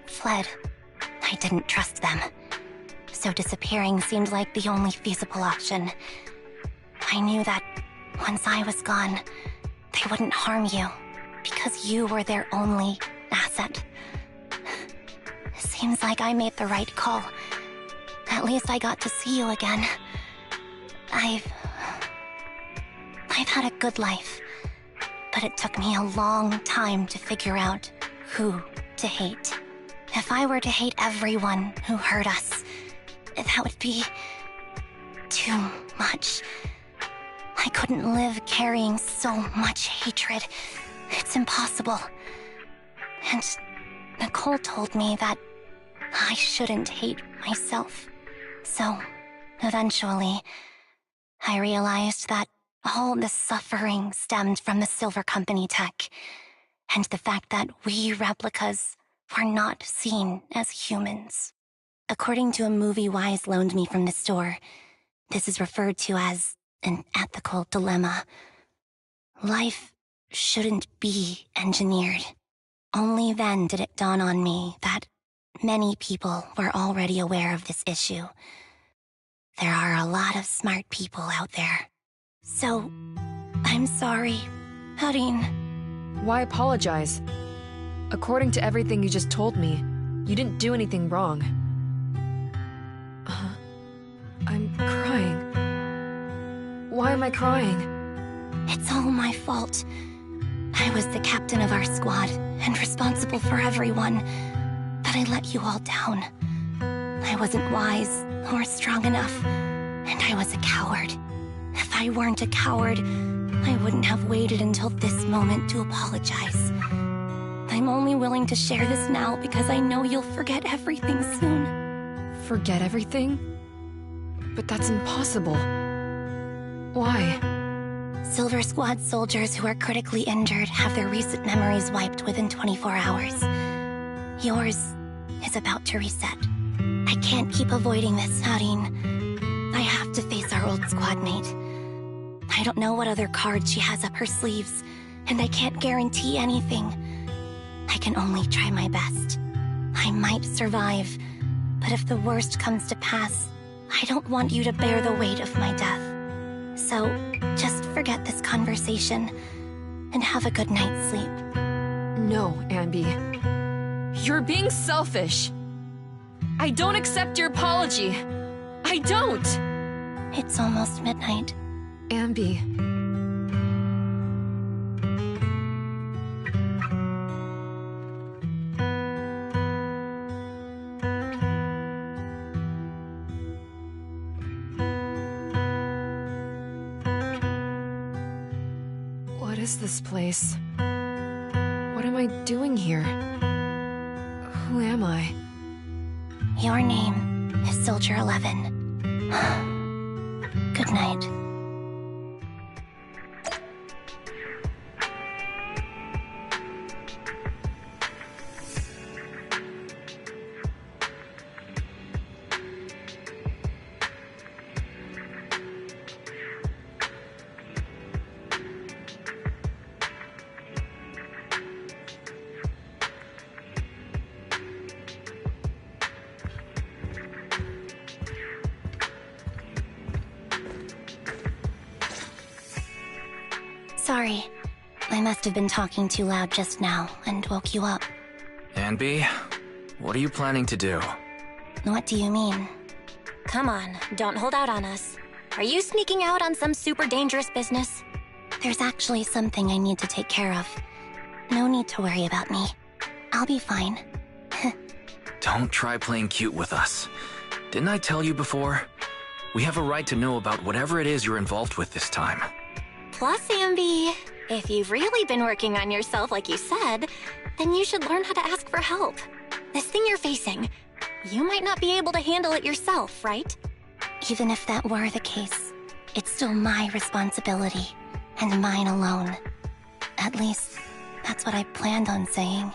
fled. I didn't trust them. So disappearing seemed like the only feasible option. I knew that once I was gone, they wouldn't harm you, because you were their only asset. Seems like I made the right call. At least I got to see you again. I've had a good life, but it took me a long time to figure out who to hate. If I were to hate everyone who hurt us, that would be too much. I couldn't live carrying so much hatred. It's impossible. And Nicole told me that I shouldn't hate myself. So, eventually, I realized that all the suffering stemmed from the Silver Company tech, and the fact that we replicas were not seen as humans. According to a movie Wise loaned me from the store, this is referred to as an ethical dilemma. Life shouldn't be engineered. Only then did it dawn on me that many people were already aware of this issue. There are a lot of smart people out there. So, I'm sorry, Harin. Why apologize? According to everything you just told me, you didn't do anything wrong. I'm crying. Why am I crying? It's all my fault. I was the captain of our squad and responsible for everyone, but I let you all down. I wasn't wise or strong enough, and I was a coward. If I weren't a coward, I wouldn't have waited until this moment to apologize. I'm only willing to share this now because I know you'll forget everything soon. Forget everything? But that's impossible. Why? Silver Squad soldiers who are critically injured have their recent memories wiped within 24 hours. Yours is about to reset. I can't keep avoiding this, Harin. I have to face our old squad mate. I don't know what other cards she has up her sleeves, and I can't guarantee anything. I can only try my best. I might survive, but But if the worst comes to pass, I don't want you to bear the weight of my death. So, just forget this conversation and have a good night's sleep. No, Anby. You're being selfish. I don't accept your apology. I don't! It's almost midnight. Anby. What is this place? What am I doing here? Who am I? Your name is Soldier 11. Good night. Sorry. I must have been talking too loud just now and woke you up. Anby, what are you planning to do? What do you mean? Come on, don't hold out on us. Are you sneaking out on some super dangerous business? There's actually something I need to take care of. No need to worry about me. I'll be fine. Don't try playing cute with us. Didn't I tell you before? We have a right to know about whatever it is you're involved with this time. Plus, Anby, if you've really been working on yourself like you said, then you should learn how to ask for help. This thing you're facing, you might not be able to handle it yourself, right? Even if that were the case, it's still my responsibility, and mine alone. At least, that's what I planned on saying.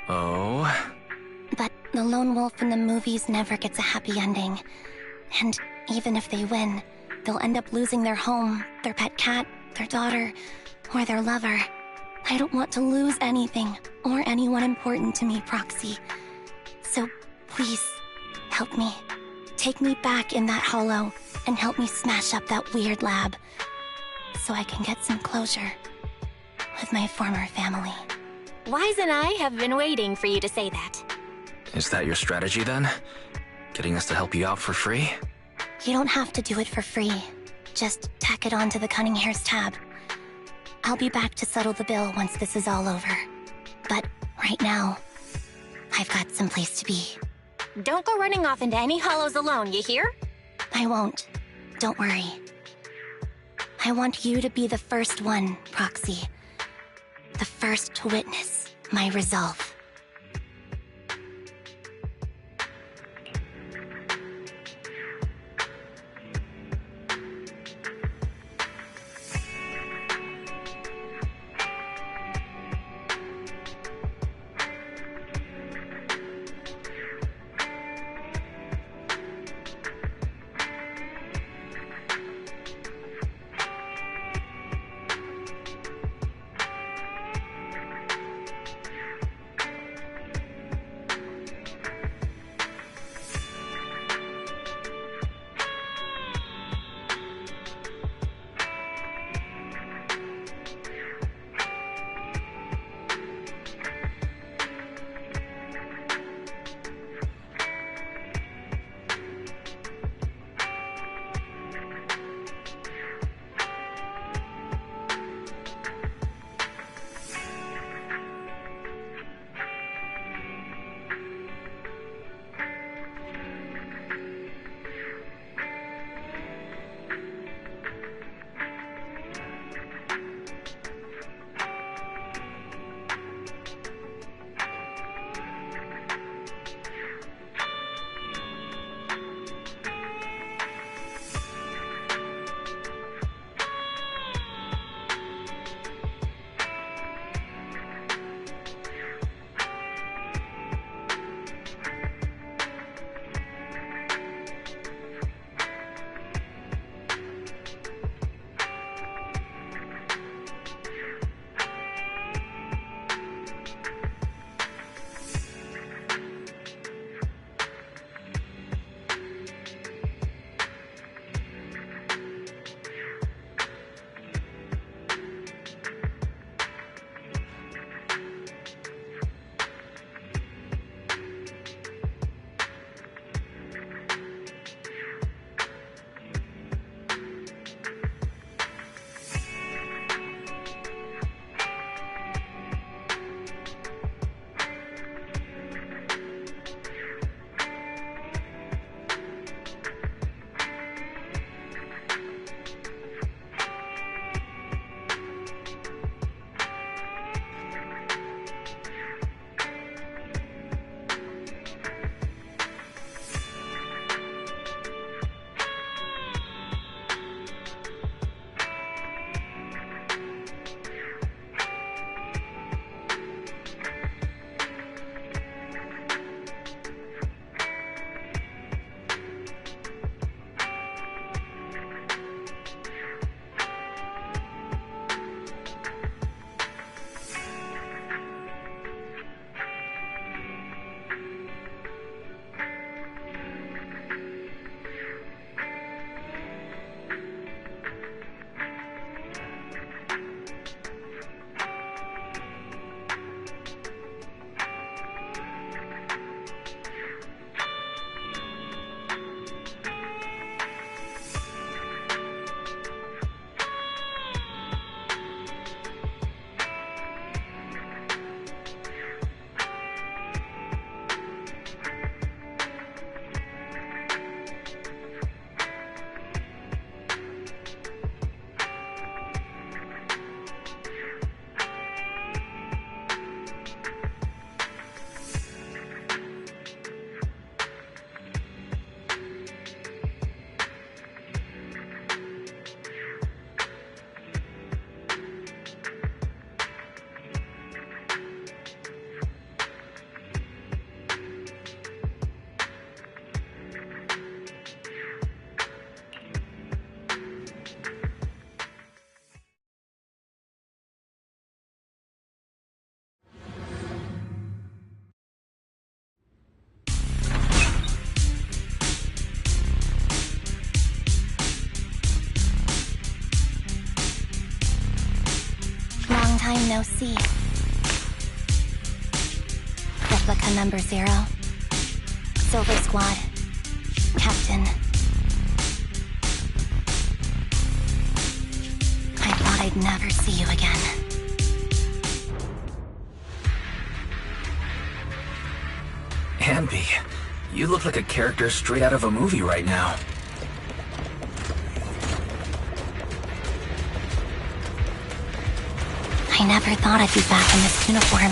Oh? But the lone wolf in the movies never gets a happy ending. And even if they win, they'll end up losing their home, their pet cat, their daughter, or their lover. I don't want to lose anything or anyone important to me, Proxy. So please, help me. Take me back in that hollow and help me smash up that weird lab so I can get some closure with my former family. Wise and I have been waiting for you to say that. Is that your strategy then? Getting us to help you out for free? You don't have to do it for free. Just tack it onto the Cunning Hair's tab. I'll be back to settle the bill once this is all over. But right now, I've got some place to be. Don't go running off into any hollows alone, you hear? I won't. Don't worry. I want you to be the first one, Proxy. The first to witness my resolve. long no see. Replica number 0. Silver Squad. Captain. I thought I'd never see you again. Anby, you look like a character straight out of a movie right now. I never thought I'd be back in this uniform.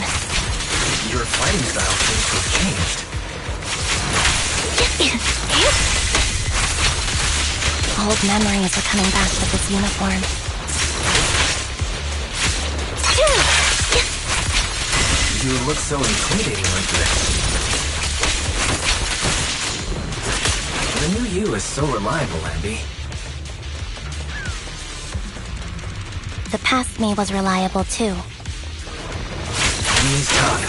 Your fighting style seems to have changed. Old memories are coming back with this uniform. You look so intimidating like this. The new you is so reliable, Anby. The past me was reliable too. He's tough.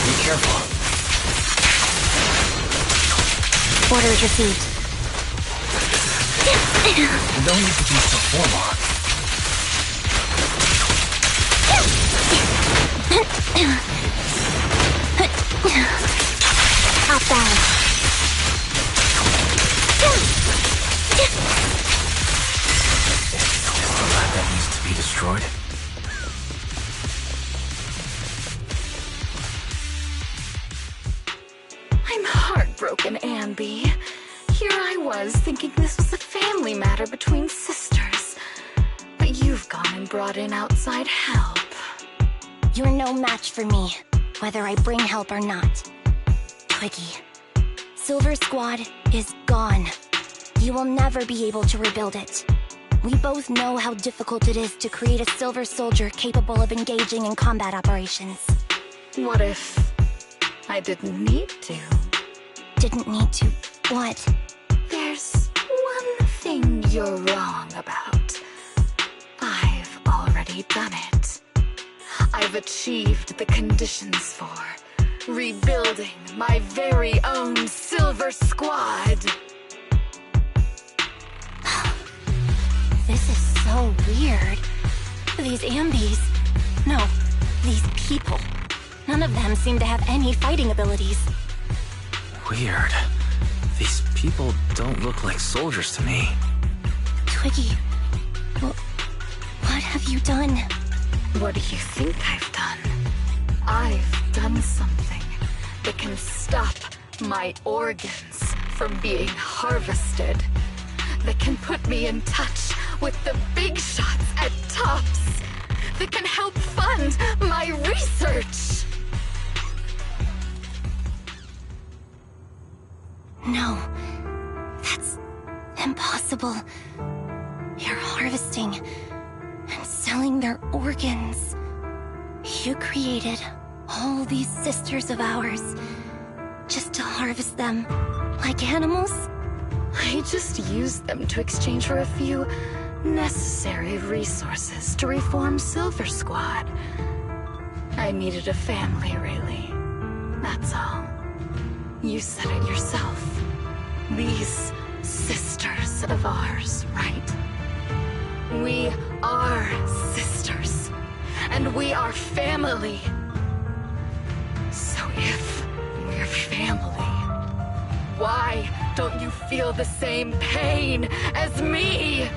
Be careful. Orders received. No need to be so formal. Off balance. Is the lab that needs to be destroyed? I'm heartbroken, Anby. Here I was, thinking this was a family matter between sisters. But you've gone and brought in outside help. You're no match for me, whether I bring help or not. Twiggy. Silver Squad is gone. You will never be able to rebuild it. We both know how difficult it is to create a Silver Soldier capable of engaging in combat operations. What if I didn't need to? Didn't need to. What? There's one thing you're wrong about. I've already done it. I've achieved the conditions for rebuilding my very own Silver Squad. This is so weird. These Ambys... No, these people. None of them seem to have any fighting abilities. Weird. These people don't look like soldiers to me. Twiggy, what have you done? What do you think I've done? I've done something that can stop my organs from being harvested. That can put me in touch with the big shots at Tops. That can help fund my research. No, that's impossible. You're harvesting and selling their organs. You created all these sisters of ours just to harvest them like animals? I just used them to exchange for a few necessary resources to reform Silver Squad. I needed a family, really. That's all. You said it yourself. These sisters of ours, right? We are sisters. And we are family. So if we're family, why don't you feel the same pain as me?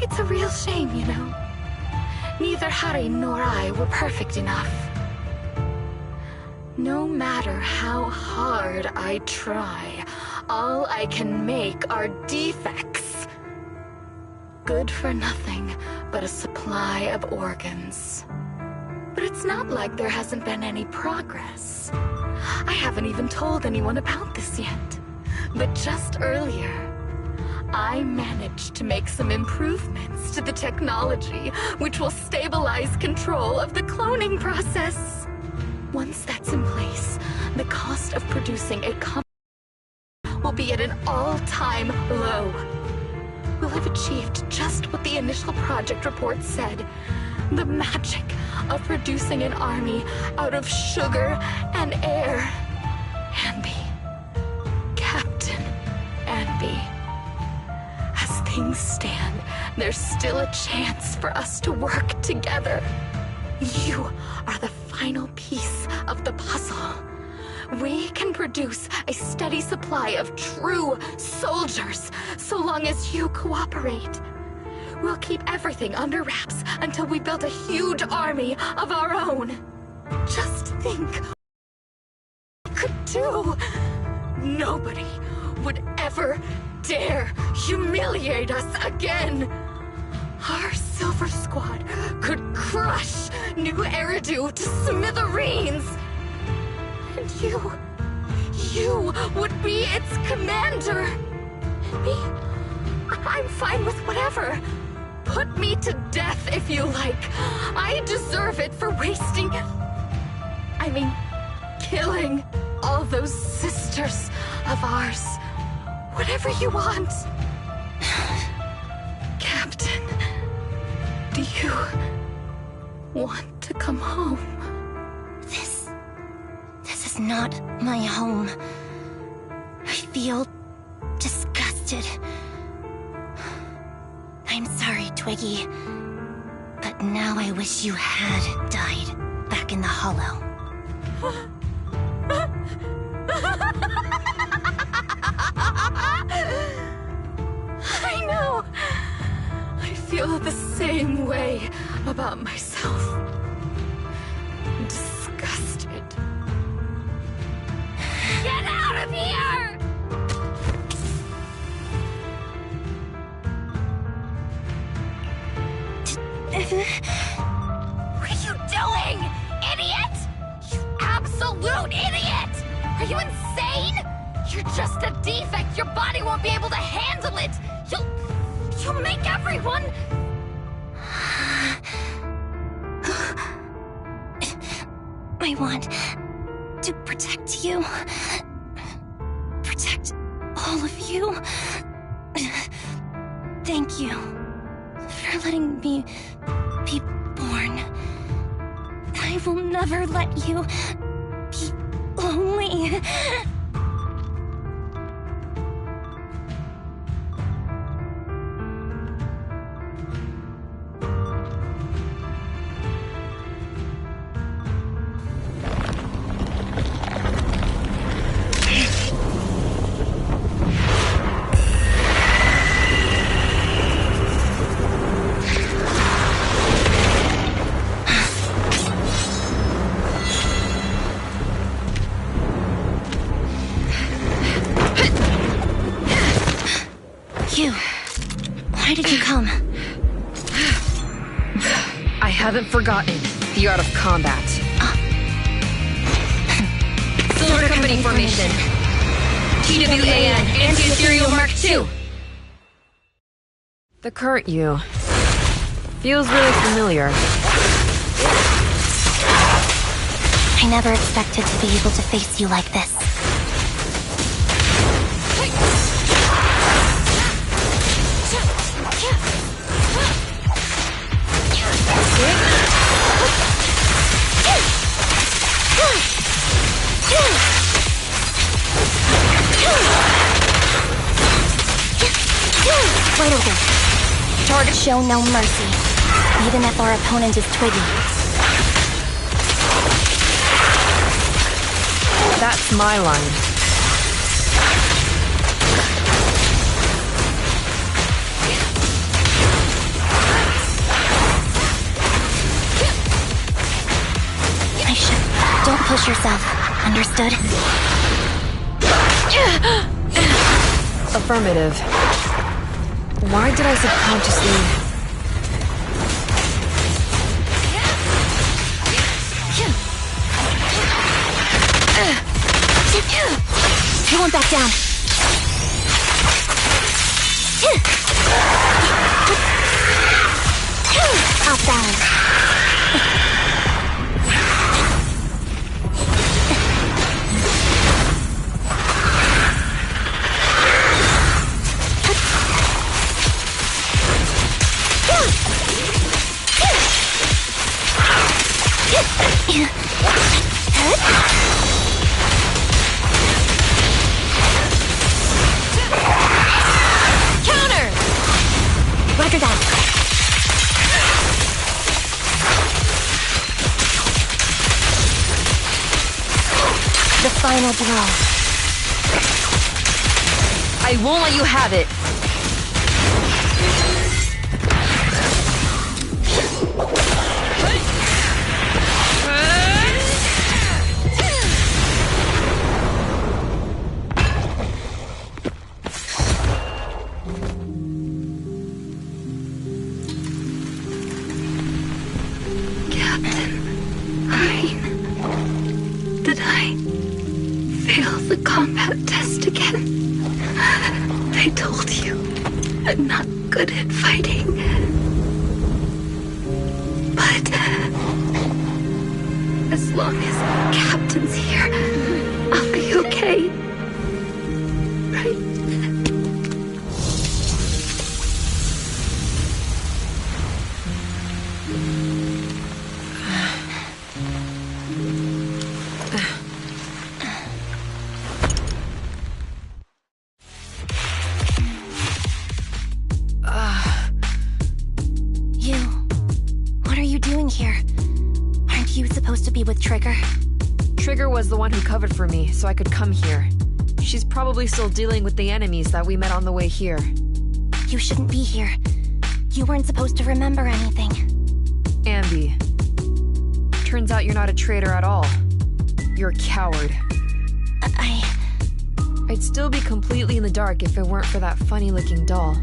It's a real shame, you know. Neither Harry nor I were perfect enough. No matter how hard I try, all I can make are defects. Good for nothing but a supply of organs. But it's not like there hasn't been any progress. I haven't even told anyone about this yet. But just earlier, I managed to make some improvements to the technology which will stabilize control of the cloning process. Once that's in place, the cost of producing a company will be at an all-time low. We'll have achieved just what the initial project report said. The magic of producing an army out of sugar and air. Anby. Captain Anby. As things stand, there's still a chance for us to work together. You are the final piece of the puzzle. We can produce a steady supply of true soldiers so long as you cooperate. We'll keep everything under wraps until we build a huge army of our own. Just think what we could do. Nobody would ever dare humiliate us again. Our Silver Squad could crush New Eridu to smithereens. And you would be its commander. Me, I'm fine with whatever. Put me to death if you like. I deserve it for killing all those sisters of ours. Whatever you want. Captain, do you want to come home? This is not my home. I feel disgusted. I'm sorry, Twiggy. But now I wish you had died back in the Hollow. I know. I feel the same way about myself. Disgusted. Get out of here! What are you doing, idiot? You absolute idiot! Are you insane? You're just a defect. Your body won't be able to handle it. You'll make everyone... I want to protect you. Protect all of you. Thank you for letting me be born. I will never let you be lonely. Why did you come? I haven't forgotten the art of combat. Silver Company formation. TWAN, Anti-Ethereal Mark II. The current you feels really familiar. I never expected to be able to face you like this. Wide open. Target show no mercy, even if our opponent is Twiggy. That's my line. I should... Don't push yourself. Understood? Affirmative. Why did I subconsciously... He won't back down. Off balance. final blow. I won't let you have it. Did I fail the combat test again? They told you I'm not good at fighting. But as long as Captain's here, I'll be okay. Right? With Trigger? Trigger was the one who covered for me, so I could come here. She's probably still dealing with the enemies that we met on the way here. You shouldn't be here. You weren't supposed to remember anything. Anby. Turns out you're not a traitor at all. You're a coward. I'd still be completely in the dark if it weren't for that funny-looking doll.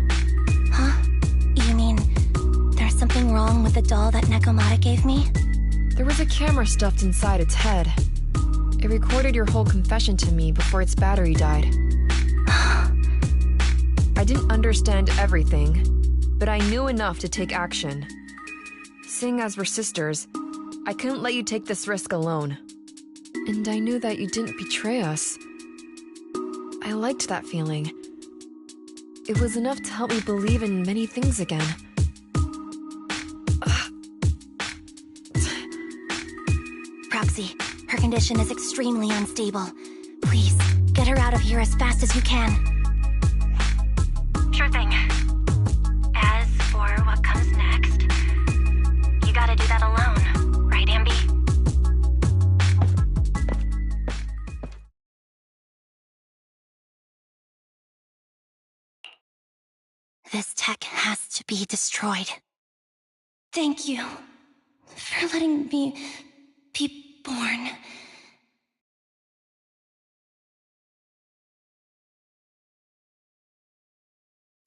Huh? You mean there's something wrong with the doll that Nekomata gave me? There was a camera stuffed inside its head. It recorded your whole confession to me before its battery died. I didn't understand everything, but I knew enough to take action. Seeing as we're sisters, I couldn't let you take this risk alone. And I knew that you didn't betray us. I liked that feeling. It was enough to help me believe in many things again. Proxy, her condition is extremely unstable. Please, get her out of here as fast as you can. Sure thing. As for what comes next, you gotta do that alone, right, Anby? This tech has to be destroyed. Thank you for letting me be born.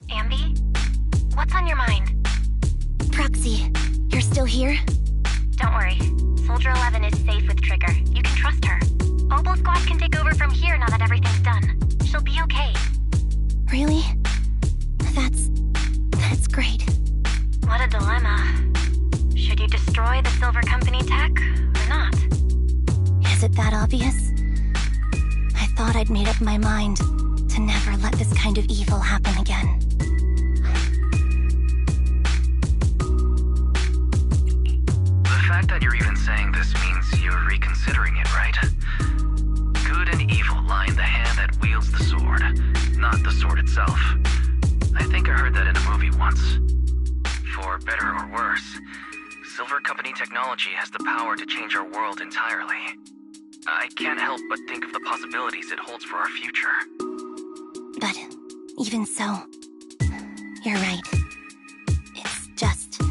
Anby? What's on your mind? Proxy, you're still here? Don't worry. Soldier 11 is safe with Trigger. You can trust her. Oboe Squad can take over from here now that everything's done. She'll be okay. Really? That's great. What a dilemma. Should you destroy the Silver Company tech, or not? Is it that obvious? I thought I'd made up my mind to never let this kind of evil happen again. The fact that you're even saying this means you're reconsidering it, right? Good and evil lie in the hand that wields the sword, not the sword itself. I think I heard that in a movie once. For better or worse, Silver Company technology has the power to change our world entirely. I can't help but think of the possibilities it holds for our future. But even so, you're right. It's just,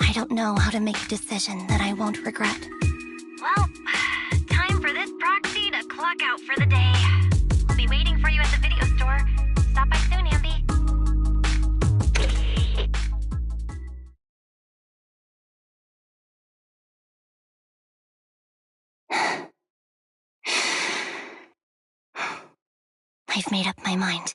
I don't know how to make a decision that I won't regret. Well, time for this proxy to clock out for the day. I'll be waiting for you at the video store. Stop by soon, Anby. I've made up my mind.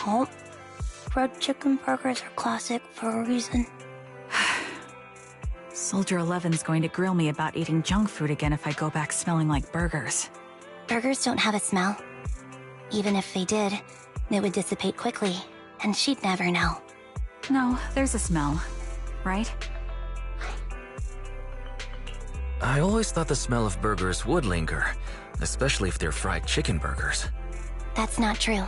Oh, fried chicken burgers are classic for a reason. Soldier 11's going to grill me about eating junk food again if I go back smelling like burgers. Burgers don't have a smell. Even if they did, it would dissipate quickly, and she'd never know. No, there's a smell, right? I always thought the smell of burgers would linger, especially if they're fried chicken burgers. That's not true.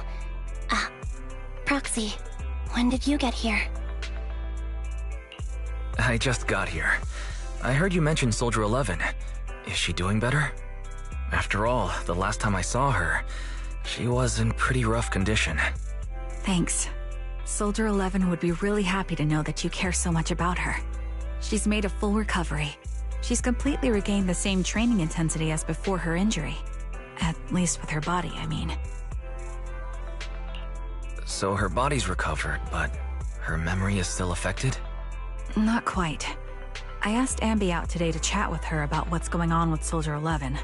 Proxy, when did you get here? I just got here. I heard you mention Soldier 11. Is she doing better? After all, the last time I saw her, she was in pretty rough condition. Thanks. Soldier 11 would be really happy to know that you care so much about her. She's made a full recovery. She's completely regained the same training intensity as before her injury. At least with her body, I mean. So her body's recovered, but her memory is still affected? Not quite. I asked Anby out today to chat with her about what's going on with Soldier 11.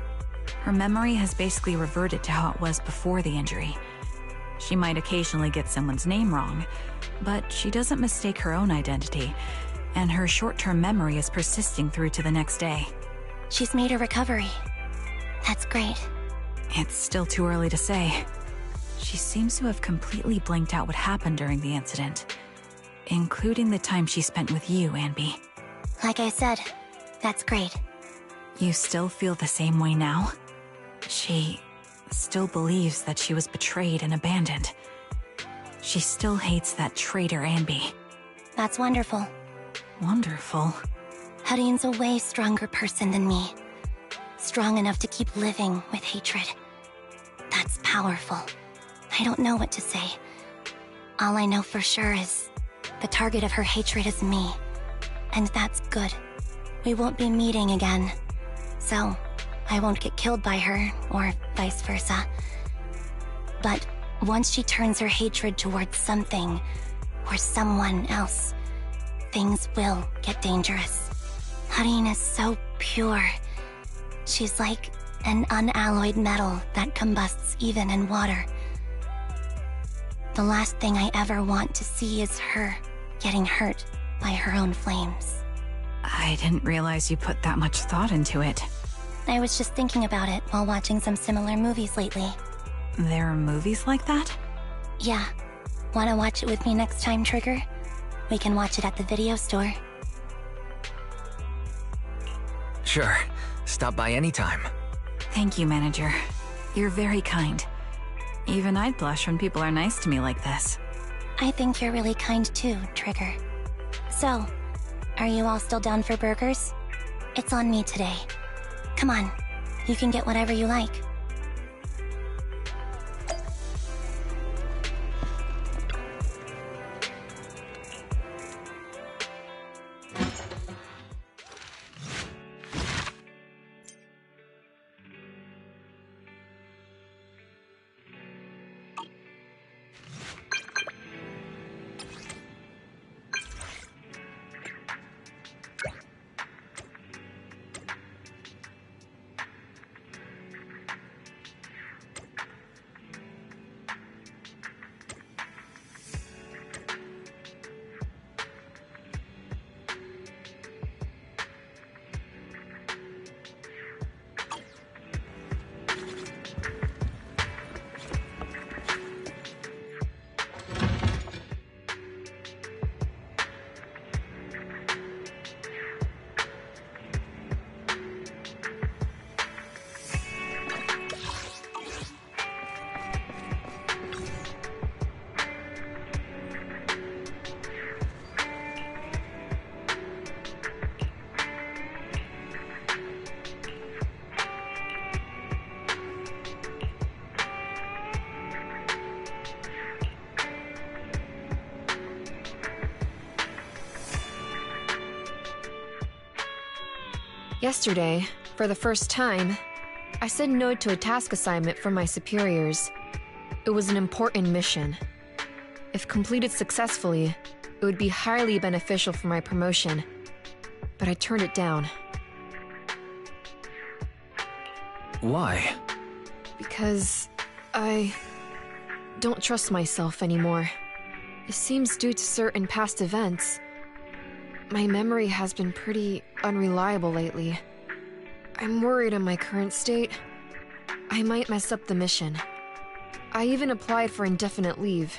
Her memory has basically reverted to how it was before the injury. She might occasionally get someone's name wrong, but she doesn't mistake her own identity, and her short-term memory is persisting through to the next day. She's made a recovery. That's great. It's still too early to say. She seems to have completely blanked out what happened during the incident, including the time she spent with you, Anby. Like I said, that's great. You still feel the same way now? She still believes that she was betrayed and abandoned. She still hates that traitor Anby. That's wonderful. Wonderful. Hudion's a way stronger person than me. Strong enough to keep living with hatred. That's powerful. I don't know what to say. All I know for sure is the target of her hatred is me. And that's good. We won't be meeting again. So, I won't get killed by her, or vice versa. But once she turns her hatred towards something, or someone else, things will get dangerous. Hudion is so pure. She's like an unalloyed metal that combusts even in water. The last thing I ever want to see is her getting hurt by her own flames. I didn't realize you put that much thought into it. I was just thinking about it while watching some similar movies lately. There are movies like that? Yeah. Wanna watch it with me next time, Trigger? We can watch it at the video store. Sure. Stop by anytime. Thank you, Manager. You're very kind. Even I'd blush when people are nice to me like this. I think you're really kind too, Trigger. So, are you all still down for burgers? It's on me today. Come on, you can get whatever you like. Yesterday, for the first time, I said no to a task assignment from my superiors. It was an important mission. If completed successfully, it would be highly beneficial for my promotion. But I turned it down. Why? Because I don't trust myself anymore. It seems due to certain past events. My memory has been pretty unreliable lately. I'm worried in my current state. I might mess up the mission. I even applied for indefinite leave,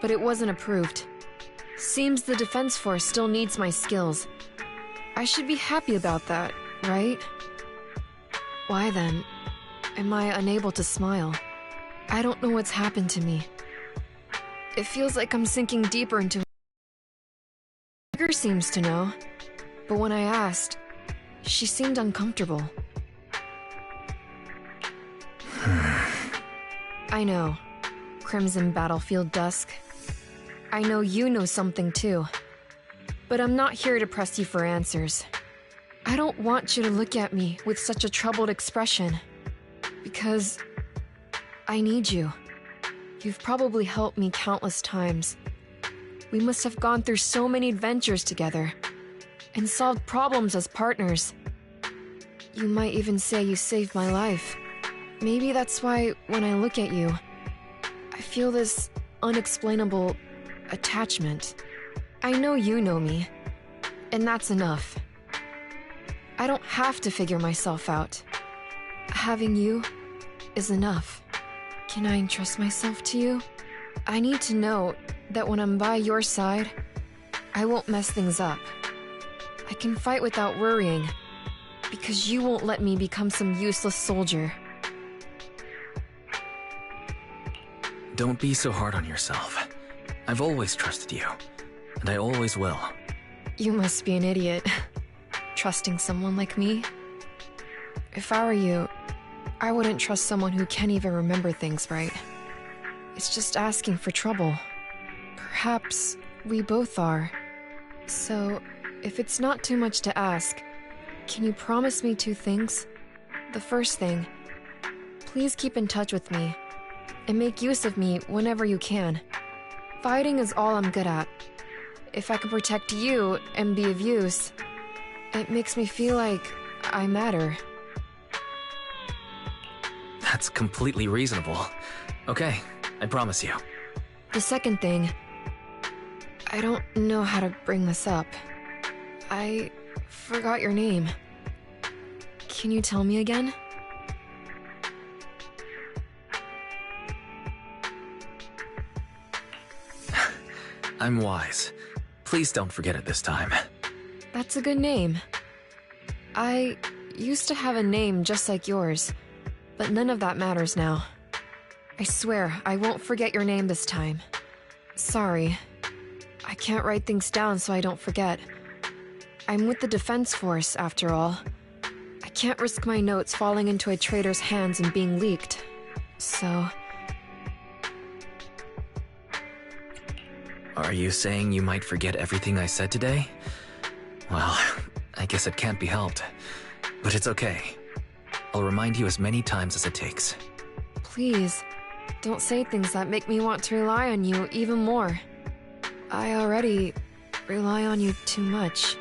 but it wasn't approved. Seems the Defense Force still needs my skills. I should be happy about that, right? Why then am I unable to smile? I don't know what's happened to me. It feels like I'm sinking deeper into it. Trigger seems to know, but when I asked, she seemed uncomfortable. I know, Crimson Battlefield Dusk. I know you know something too. But I'm not here to press you for answers. I don't want you to look at me with such a troubled expression. Because I need you. You've probably helped me countless times. We must have gone through so many adventures together and solved problems as partners. You might even say you saved my life. Maybe that's why when I look at you, I feel this unexplainable attachment. I know you know me, and that's enough. I don't have to figure myself out. Having you is enough. Can I entrust myself to you? I need to know that when I'm by your side, I won't mess things up. I can fight without worrying, because you won't let me become some useless soldier. Don't be so hard on yourself. I've always trusted you, and I always will. You must be an idiot, trusting someone like me. If I were you, I wouldn't trust someone who can't even remember things right. It's just asking for trouble. Perhaps we both are. So, if it's not too much to ask, can you promise me 2 things? The first thing, please keep in touch with me, and make use of me whenever you can. Fighting is all I'm good at. If I can protect you and be of use, it makes me feel like I matter. That's completely reasonable. Okay, I promise you. The second thing, I don't know how to bring this up. I forgot your name. Can you tell me again? I'm Wise. Please don't forget it this time. That's a good name. I used to have a name just like yours, but none of that matters now. I swear I won't forget your name this time. Sorry. I can't write things down so I don't forget. I'm with the Defense Force, after all. I can't risk my notes falling into a traitor's hands and being leaked. So... Are you saying you might forget everything I said today? Well, I guess it can't be helped. But it's okay. I'll remind you as many times as it takes. Please, don't say things that make me want to rely on you even more. I already rely on you too much.